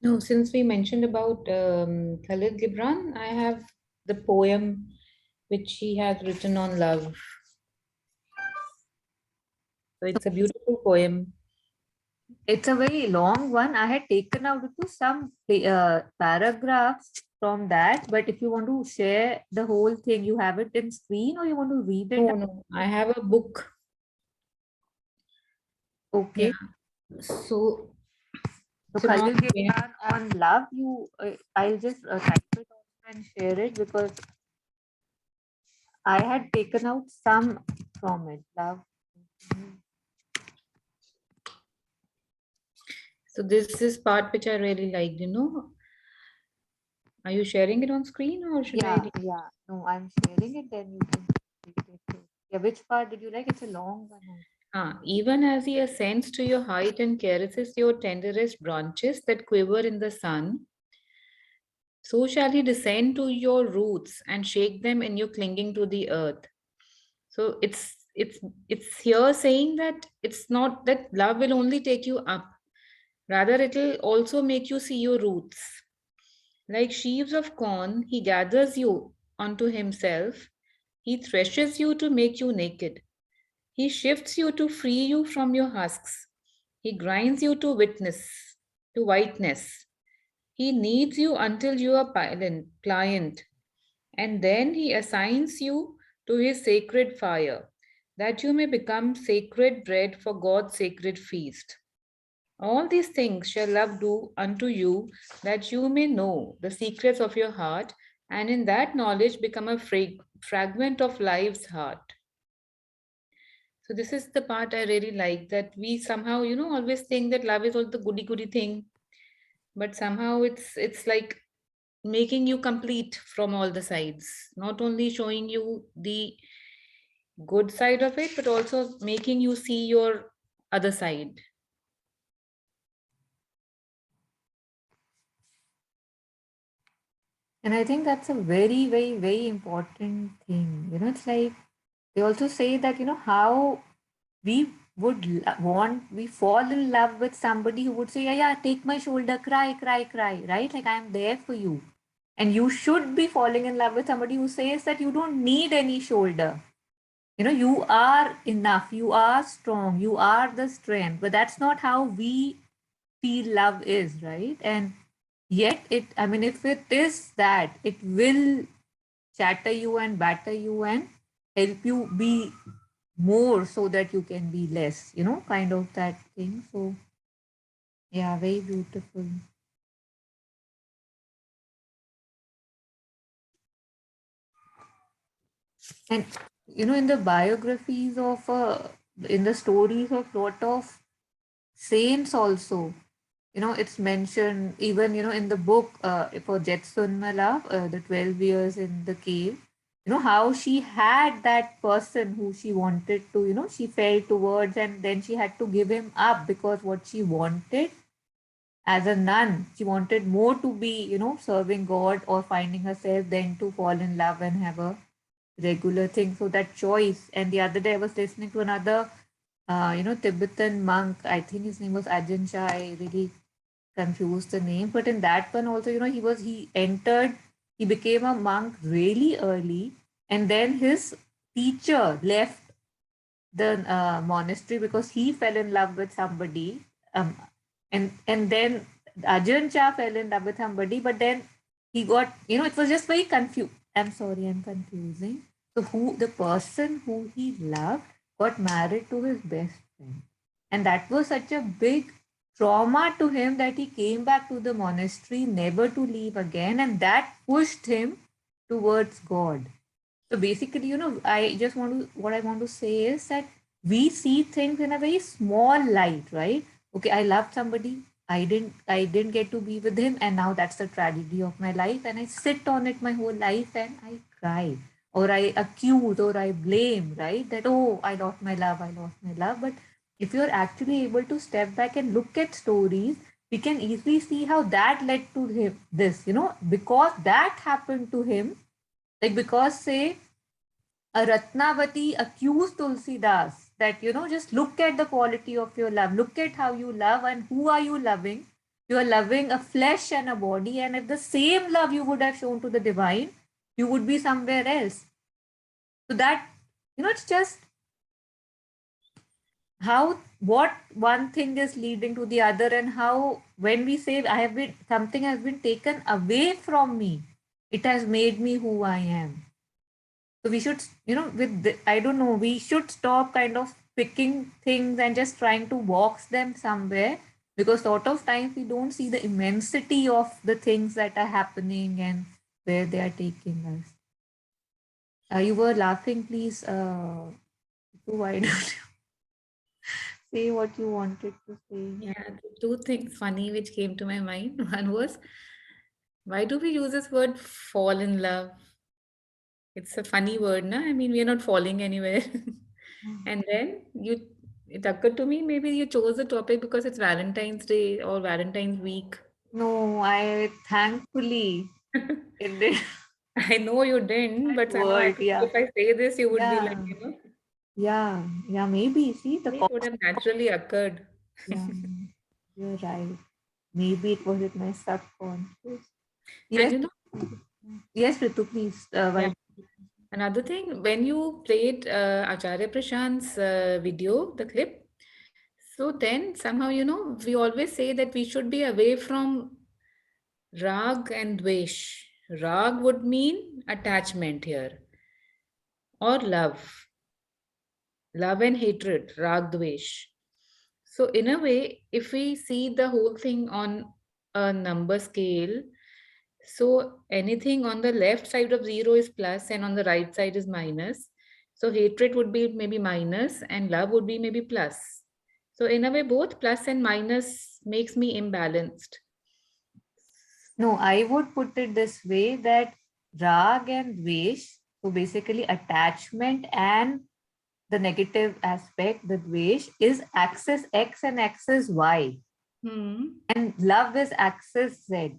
[SPEAKER 3] no, since we mentioned about Khalid Gibran, I have the poem which he has written on love. So it's a beautiful poem.
[SPEAKER 1] It's a very long one. I had taken out Ritu some paragraphs from that, but if you want to share the whole thing, you have it in screen or you want to read it
[SPEAKER 3] No,
[SPEAKER 1] out?
[SPEAKER 3] no, I have a book. Yeah.
[SPEAKER 1] Okay.
[SPEAKER 3] So
[SPEAKER 1] So
[SPEAKER 3] it's a long
[SPEAKER 1] Khalil
[SPEAKER 3] poem.
[SPEAKER 1] Gibran on love, I'll just type it also and share it, because I had taken out some from it. Love.
[SPEAKER 3] So this is part which I really liked. Are you sharing it on screen or should I
[SPEAKER 1] Yeah,
[SPEAKER 3] read?
[SPEAKER 1] yeah. No, I'm sharing it, then you can read it too. Yeah, which part did you like? It's a long one.
[SPEAKER 3] Even as he ascends to your height and caresses your tenderest branches that quiver in the sun, so shall he descend to your roots and shake them in your clinging to the earth. So it's here saying that it's not that love will only take you up, rather it'll also make you see your roots. Like sheaves of corn, he gathers you unto himself. He threshes you to make you naked. He shifts you to free you from your husks. He grinds you to whiteness. He kneads you until you are pliant, and then he assigns you to his sacred fire, that you may become sacred bread for God's sacred feast. All these things shall love do unto you, that you may know the secrets of your heart, and in that knowledge become a fragment of life's heart. So this is the part I really like, that we somehow, always think that love is all the goody goody thing, but somehow it's like making you complete from all the sides, not only showing you the good side of it, but also making you see your other side.
[SPEAKER 1] And I think that's a very, very, very important thing. It's like they also say that, how we would we fall in love with somebody who would say, yeah, yeah, take my shoulder, cry, cry, cry, right? Like I'm there for you. And you should be falling in love with somebody who says that you don't need any shoulder. You are enough, you are strong, you are the strength. But that's not how we feel love is, right? And yet, I mean, if it is that, it will chatter you and batter you and help you be more so that you can be less, kind of that thing. So, yeah, very beautiful. And, in the biographies of, in the stories of lot of saints also, it's mentioned even, in the book for Jetsunmala, the 12 years in the cave, how she had that person who she wanted to, she felt towards, and then she had to give him up because what she wanted as a nun, she wanted more to be, serving God or finding herself than to fall in love and have a regular thing. So that choice. And the other day I was listening to another, Tibetan monk. I think his name was Ajahn Chah. I really confused the name. But in that one also, he became a monk really early. And then his teacher left the monastery because he fell in love with somebody. Um, and then Ajahn Chah fell in love with somebody, but then he got, it was just very confused. I'm sorry, I'm confusing. So the person who he loved got married to his best friend. And that was such a big trauma to him that he came back to the monastery, never to leave again. And that pushed him towards God. So basically, what I want to say is that we see things in a very small light, right? Okay, I loved somebody. I didn't get to be with him, and now that's the tragedy of my life. And I sit on it my whole life and I cry. Or I accuse or I blame, right? That, oh, I lost my love, I lost my love. But if you're actually able to step back and look at stories, we can easily see how that led to him this, because that happened to him, like because say a Ratnavati accused Tulsidas that, just look at the quality of your love, look at how you love and who are you loving. You are loving a flesh and a body, and if the same love you would have shown to the divine, you would be somewhere else. So that, it's just how what one thing is leading to the other, and how when we say I have been something has been taken away from me, it has made me who I am. So we should, I don't know, we should stop kind of picking things and just trying to box them somewhere, because sort of times we don't see the immensity of the things that are happening and where they are taking us. You were laughing, please. Why don't you say what you wanted to say?
[SPEAKER 3] Yeah, two things funny which came to my mind. One was, why do we use this word fall in love? It's a funny word, na? I mean, we are not falling anywhere. And then It occurred to me maybe you chose the topic because it's Valentine's Day or Valentine's week.
[SPEAKER 1] No, I thankfully it did
[SPEAKER 3] I know you didn't, but somehow I
[SPEAKER 1] work.
[SPEAKER 3] think
[SPEAKER 1] Yeah.
[SPEAKER 3] if I say this, you would be like,
[SPEAKER 1] Yeah. Yeah. Yeah. Maybe. See, the
[SPEAKER 3] maybe it would have naturally occurred.
[SPEAKER 1] yeah, you're right. Maybe it was in my subconscious.
[SPEAKER 3] And
[SPEAKER 1] Yes.
[SPEAKER 3] you know,
[SPEAKER 1] Yes, Ritu, please.
[SPEAKER 3] yeah.
[SPEAKER 1] Why?
[SPEAKER 3] Another thing, when you played Acharya Prashant's video, the clip, so then somehow, we always say that we should be away from rag and dvesh. Rag would mean attachment here, or love and hatred, rag dvesh. So, in a way, if we see the whole thing on a number scale, so anything on the left side of zero is plus and on the right side is minus. So, hatred would be maybe minus and love would be maybe plus. So, in a way, both plus and minus makes me imbalanced.
[SPEAKER 1] No, I would put it this way that rag and dvesh, so basically attachment and the negative aspect, the dvesh, is axis X and axis Y.
[SPEAKER 3] Hmm.
[SPEAKER 1] And love is axis Z.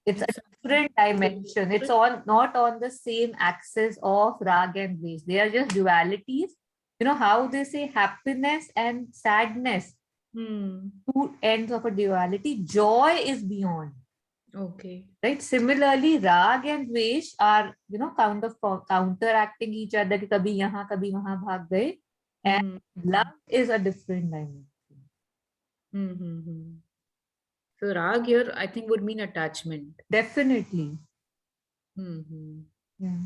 [SPEAKER 1] It's a
[SPEAKER 3] It's
[SPEAKER 1] different dimension. It's on not on the same axis of rag and dvesh. They are just dualities. You know how they say happiness and sadness,
[SPEAKER 3] hmm.
[SPEAKER 1] two ends of a duality. Joy is beyond.
[SPEAKER 3] Okay.
[SPEAKER 1] Right. Similarly, rag and dvesh are counteracting each other. कि कभी यहाँ कभी वहाँ भाग गए. And
[SPEAKER 3] Hmm.
[SPEAKER 1] love is a different dimension.
[SPEAKER 3] Hmm. Hmm. Hmm. So rag here, I think, would mean attachment.
[SPEAKER 1] Definitely.
[SPEAKER 3] Hmm. Hmm.
[SPEAKER 1] Yeah.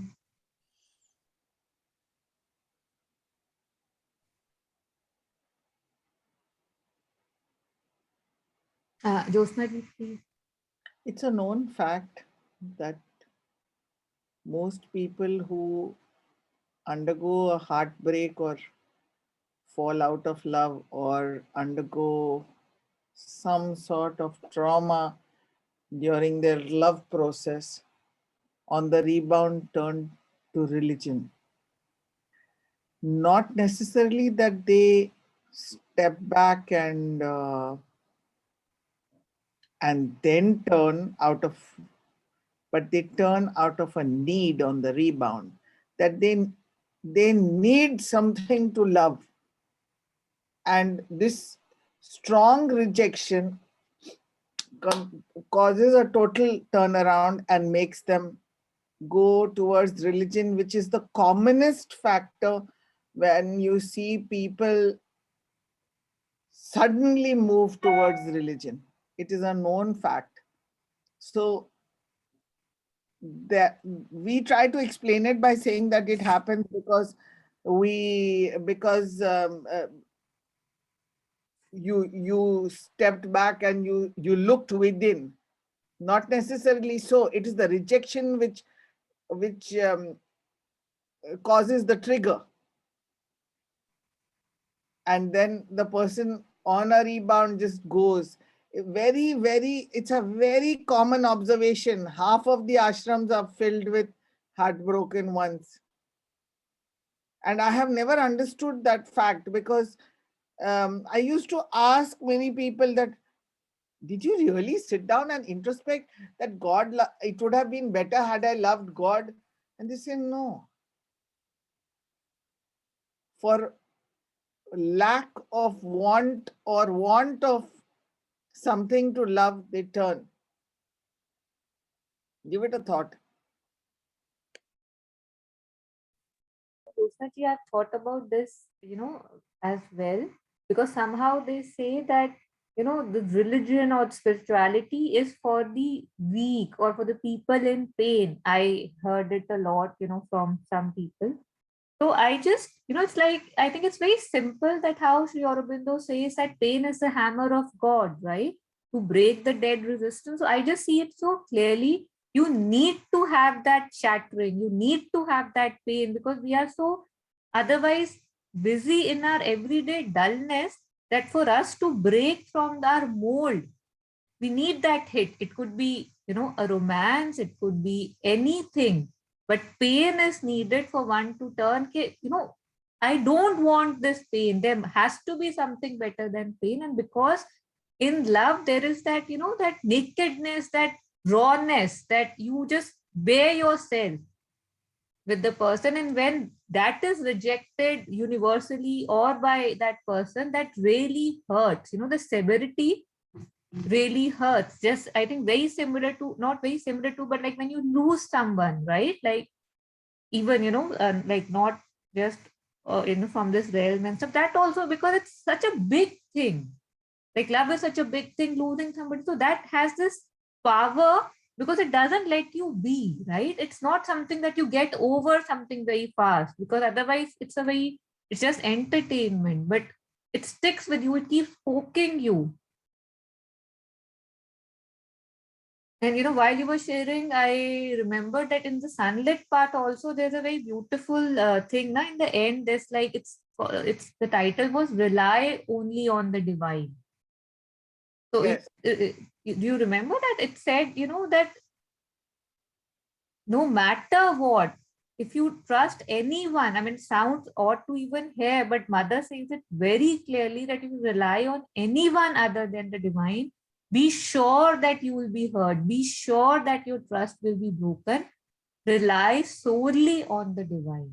[SPEAKER 1] Jyotsna ji, please.
[SPEAKER 5] It's a known fact that most people who undergo a heartbreak or fall out of love or undergo some sort of trauma during their love process on the rebound turn to religion. Not necessarily that they step back and then turn out of, but they turn out of a need on the rebound, that they need something to love, and this strong rejection causes a total turnaround and makes them go towards religion, which is the commonest factor when you see people suddenly move towards religion. It is a known fact. So that we try to explain it by saying that it happens because you stepped back and you looked within. Not necessarily so. It is the rejection which causes the trigger, and then the person on a rebound just goes. It's a very common observation. Half of the ashrams are filled with heartbroken ones, and I have never understood that fact because I used to ask many people that, did you really sit down and introspect that it would have been better had I loved God? And they say no. For lack of want or want of something to love, they turn. Give it a thought.
[SPEAKER 1] Jyotsna ji, I've thought about this, as well, because somehow they say that, the religion or spirituality is for the weak or for the people in pain. I heard it a lot, from some people. So I just, it's like, I think it's very simple that how Sri Aurobindo says that pain is the hammer of God, right? To break the dead resistance. So I just see it so clearly. You need to have that shattering. You need to have that pain because we are so otherwise busy in our everyday dullness that for us to break from our mold, we need that hit. It could be, a romance, it could be anything, but pain is needed for one to turn. You know, I don't want this pain. There has to be something better than pain. And because in love, there is that, that nakedness, that rawness, that you just bear yourself with the person. And when that is rejected universally or by that person, that really hurts. The severity really hurts. Just, I think, very similar to, not very similar to, but like when you lose someone, right? Like, even like not just from this realm and stuff, that also, because it's such a big thing. Like love is such a big thing, losing somebody, so that has this power, because it doesn't let you be, right? It's not something that you get over something very fast, because otherwise it's just entertainment, but it sticks with you, it keeps poking you. And while you were sharing, I remember that in the sunlit part also, there's a very beautiful thing. Now, in the end, there's like it's the title was "Rely Only on the Divine." So,
[SPEAKER 5] Yes.
[SPEAKER 1] do you remember that it said, that no matter what, if you trust anyone, I mean, it sounds odd to even hear, but Mother says it very clearly that if you rely on anyone other than the divine, be sure that you will be hurt. Be sure that your trust will be broken. Rely solely on the divine.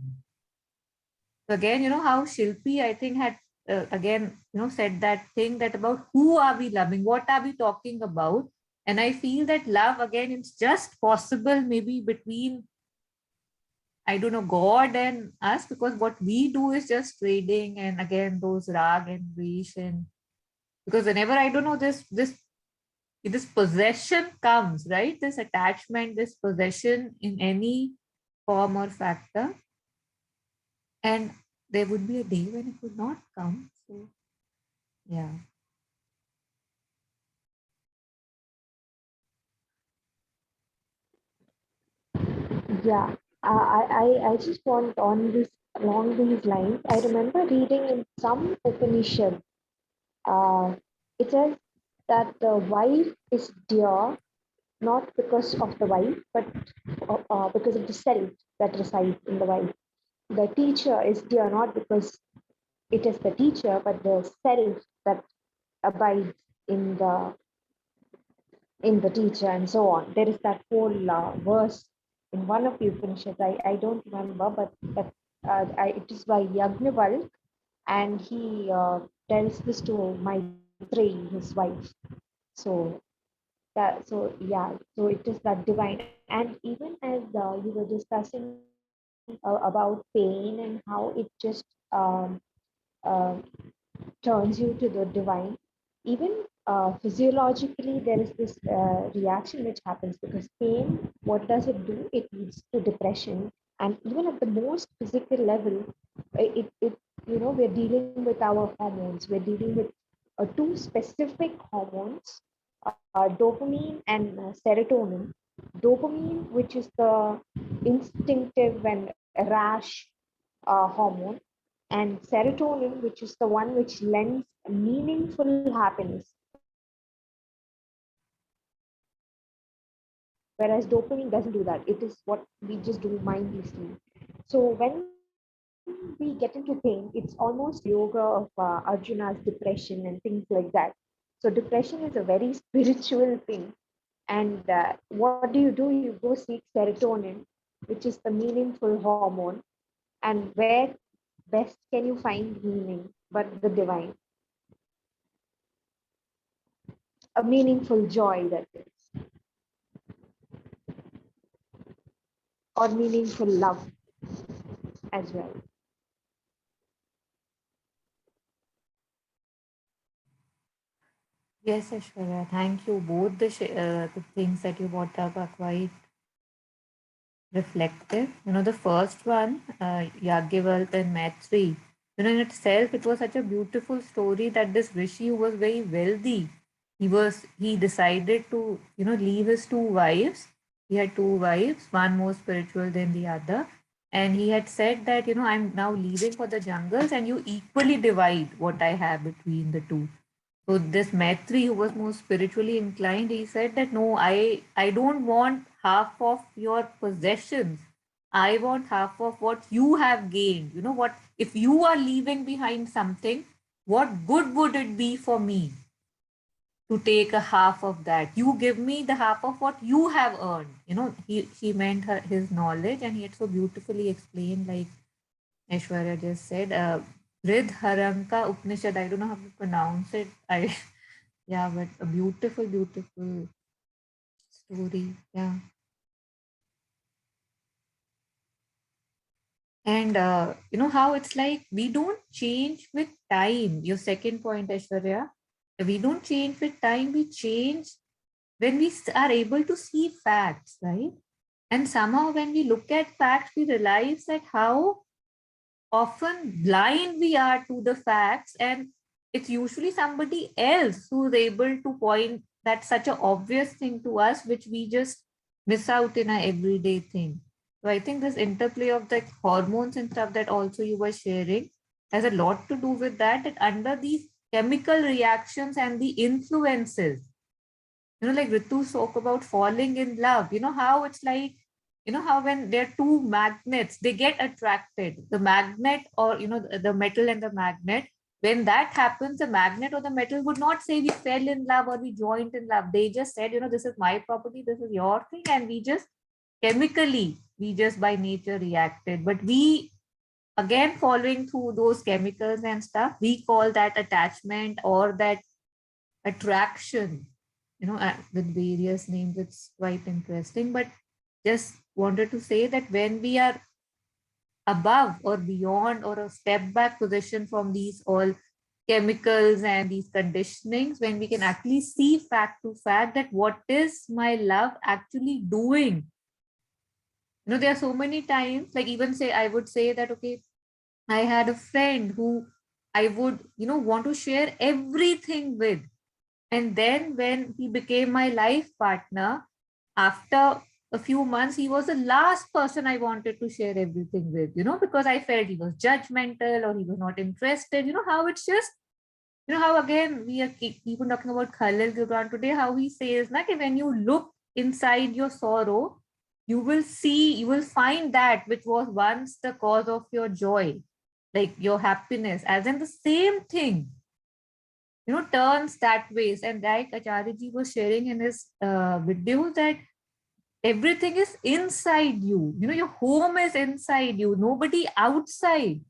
[SPEAKER 1] So again, how Shilpi, I think, had again, said that thing that about who are we loving? What are we talking about? And I feel that love, again, it's just possible maybe between, I don't know, God and us, because what we do is just trading, and again those rag and vish, and because whenever, I don't know, this possession comes, right? This attachment, this possession in any form or factor, and there would be a day when it would not come. So yeah.
[SPEAKER 2] Yeah, I just want on this along these lines. I remember reading in some Upanishad, uh, it says that the wife is dear not because of the wife, but because of the self that resides in the wife. The teacher is dear not because it is the teacher, but the self that abides in the teacher, and so on. There is that whole verse in one of the Upanishads. I don't remember, it is by Yagnavalk, and he tells this to Maitreyi, his wife. So yeah, so it is that divine. And even as you were discussing about pain and how it just uh, turns you to the divine. Even physiologically, there is this reaction which happens because pain, what does it do? It leads to depression. And even at the most physical level, we're dealing with our hormones. We're dealing with two specific hormones, dopamine and serotonin. Dopamine, which is the instinctive and rash hormone, and serotonin, which is the one which lends meaningful happiness, whereas dopamine doesn't do that. It is what we just do mindlessly. So when we get into pain, it's almost like the yoga of Arjuna's depression and things like that. So depression is a very spiritual thing. And what do? You go seek serotonin, which is the meaningful hormone. And where best can you find meaning but the divine? A meaningful joy, that is, or meaningful love as well.
[SPEAKER 1] Yes, Ashwarya, thank you. Both the things that you brought up are quite reflective. The first one, Yagyavalk and Maitri, in itself, it was such a beautiful story that this rishi who was very wealthy, he decided to, leave his two wives. He had two wives, one more spiritual than the other. And he had said that, I'm now leaving for the jungles and you equally divide what I have between the two. So this Maitri, who was more spiritually inclined, he said that no, I don't want half of your possessions. I want half of what you have gained. You know what? If you are leaving behind something, what good would it be for me to take a half of that? You give me the half of what you have earned. He meant his knowledge, and he had so beautifully explained, like Aishwarya just said, Rid Haranka Upanishad. I don't know how to pronounce it. Yeah, but a beautiful, beautiful story. Yeah. And how it's like we don't change with time. Your second point, Aishwarya, we don't change with time. We change when we are able to see facts, right? And somehow, when we look at facts, we realize that how often blind we are to the facts, and it's usually somebody else who's able to point that such an obvious thing to us, which we just miss out in our everyday thing. So I think this interplay of the hormones and stuff that also you were sharing has a lot to do with that, that under these chemical reactions and the influences, like Ritu spoke about falling in love. How it's like, how when there are two magnets, they get attracted. The magnet, or, the metal and the magnet, when that happens, the magnet or the metal would not say we fell in love or we joined in love. They just said, this is my property, this is your thing. And we just chemically, we just by nature reacted. But we, again, following through those chemicals and stuff, we call that attachment or that attraction, with various names. It's quite interesting. But just wanted to say that when we are above or beyond or a step back position from these all chemicals and these conditionings, when we can actually see fact to fact that what is my love actually doing. There are so many times, like, even say, I would say that, okay, I had a friend who I would, want to share everything with. And then when he became my life partner, after a few months, he was the last person I wanted to share everything with, because I felt he was judgmental or he was not interested. How it's just, how again we are keep on talking about Khalil Gibran today, how he says, na, कि when you look inside your sorrow, you will find that which was once the cause of your joy, like your happiness, as in the same thing turns that ways. And like Acharya was sharing in his video, that everything is inside you. Your home is inside you, nobody outside.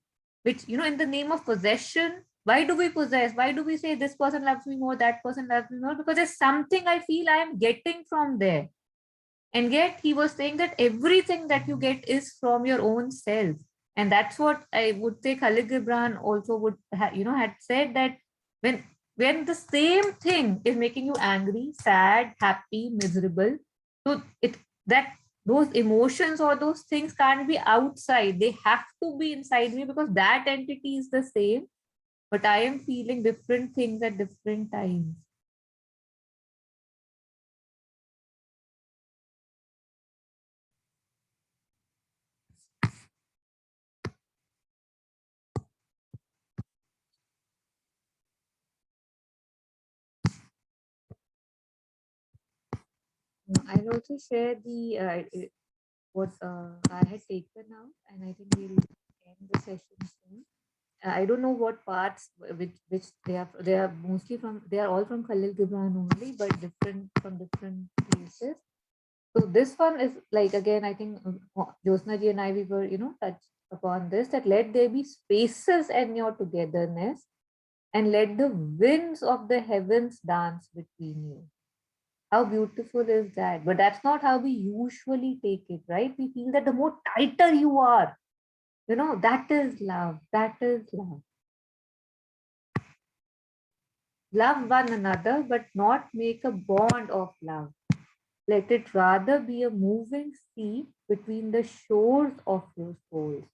[SPEAKER 1] Which, in the name of possession, why do we possess? Why do we say this person loves me more, that person loves me more? Because there's something I feel I am getting from there. And yet he was saying that everything that you get is from your own self. And that's what I would say Khalid Gibran also would had said, that when the same thing is making you angry, sad, happy, miserable, so it that those emotions or those things can't be outside, they have to be inside me, because that entity is the same, but I am feeling different things at different times. I'll also share the what I had taken out, and I think we'll end the session soon. I don't know what parts which they are mostly from, they are all from Khalil Gibran only, but different from different places. So this one is like, again, I think Josna ji and I, we were touched upon this, that let there be spaces in your togetherness, and let the winds of the heavens dance between you. How beautiful is that? But that's not how we usually take it, right? We feel that the more tighter you are, that is love. That is love. Love one another, but not make a bond of love. Let it rather be a moving sea between the shores of your souls.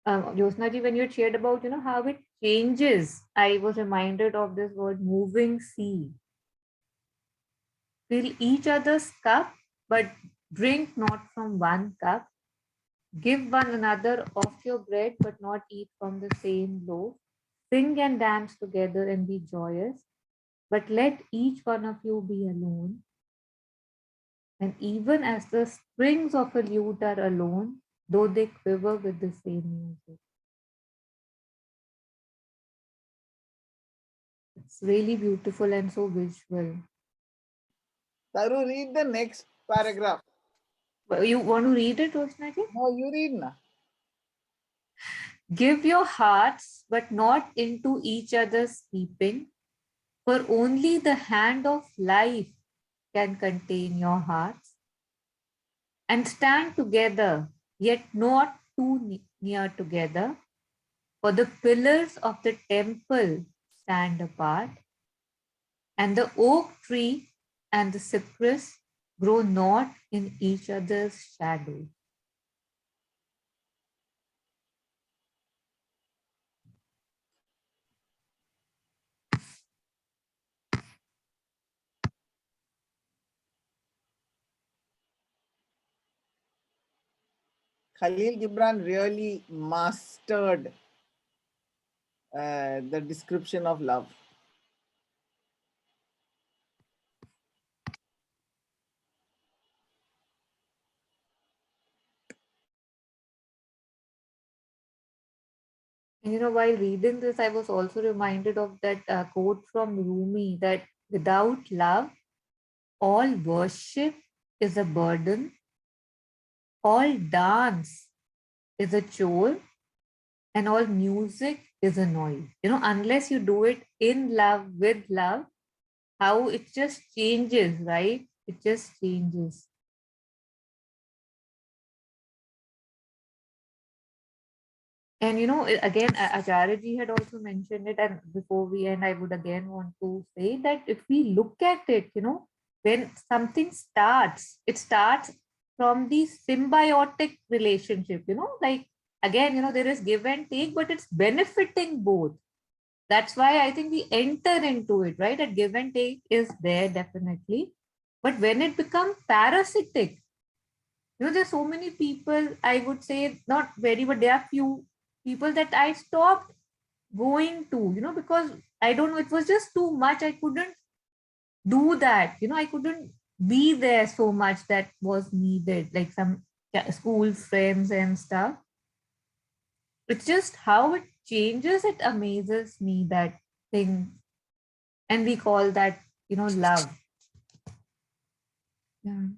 [SPEAKER 1] Josna ji, when you had shared about, how it changes, I was reminded of this word moving sea. Fill each other's cup, but drink not from one cup. Give one another of your bread, but not eat from the same loaf. Sing and dance together and be joyous, but let each one of you be alone And even as the strings of a lute are alone, though they quiver with the same music. It's really beautiful and so visual.
[SPEAKER 5] Taru, read the next paragraph.
[SPEAKER 1] You want to read it, Rosnaji?
[SPEAKER 5] No, you read now.
[SPEAKER 1] Give your hearts, but not into each other's keeping, for only the hand of life can contain your hearts. And stand together, yet not too near together, for the pillars of the temple stand apart, and the oak tree and the cypress grow not in each other's shadow.
[SPEAKER 5] Khalil Gibran really mastered the description of love.
[SPEAKER 1] And while reading this, I was also reminded of that quote from Rumi that without love, all worship is a burden, all dance is a chore, and all music is a noise. Unless you do it in love, with love, how it just changes, right? It just changes. And again, Acharya had also mentioned it. And before we end, I would again want to say that if we look at it, when something starts, it starts from the symbiotic relationship, like again, there is give and take, but it's benefiting both. That's why I think we enter into it, right? That give and take is there definitely. But when it becomes parasitic, there's so many people, I would say, not very, but there are few people that I stopped going to, because I don't know, it was just too much. I couldn't do that. I couldn't be there so much that was needed, like some school friends and stuff. It's just how it changes, it amazes me, that thing. And we call that, love. Yeah.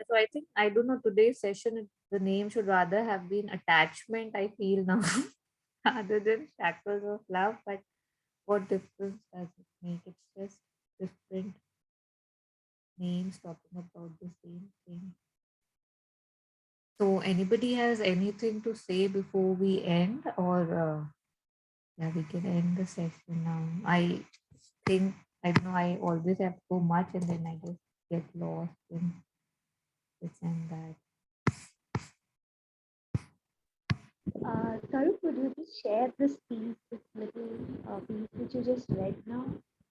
[SPEAKER 1] So I think, I don't know, today's session, the name should rather have been attachment, I feel now, rather than shackles of love. But what difference does it make? It's just different names talking about the same thing. So anybody has anything to say before we end, or yeah, we can end the session now. I think, I don't know, I always have so much and then I just get lost in this and that.
[SPEAKER 2] Taru, could you just share this piece, this little piece which you just read now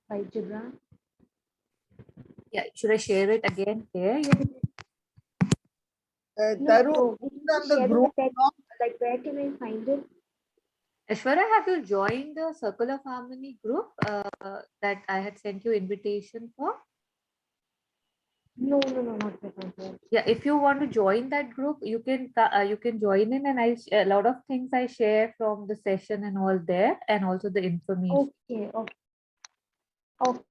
[SPEAKER 2] by Gibran?
[SPEAKER 1] Yeah, should I share it again here? Yeah.
[SPEAKER 2] No,
[SPEAKER 5] Taru,
[SPEAKER 2] no.
[SPEAKER 5] put
[SPEAKER 2] If you
[SPEAKER 5] it on
[SPEAKER 2] just
[SPEAKER 5] the
[SPEAKER 2] share in the
[SPEAKER 5] group
[SPEAKER 2] text,
[SPEAKER 5] now.
[SPEAKER 2] like where can I find it?
[SPEAKER 1] Ashwara, have you joined the Circle of Harmony group that I had sent you invitation for?
[SPEAKER 2] No, no, no, not yet, not yet.
[SPEAKER 1] Yeah, if you want to join that group, you can join in, and a lot of things I share from the session and all there, and also the information.
[SPEAKER 2] Okay, okay, okay.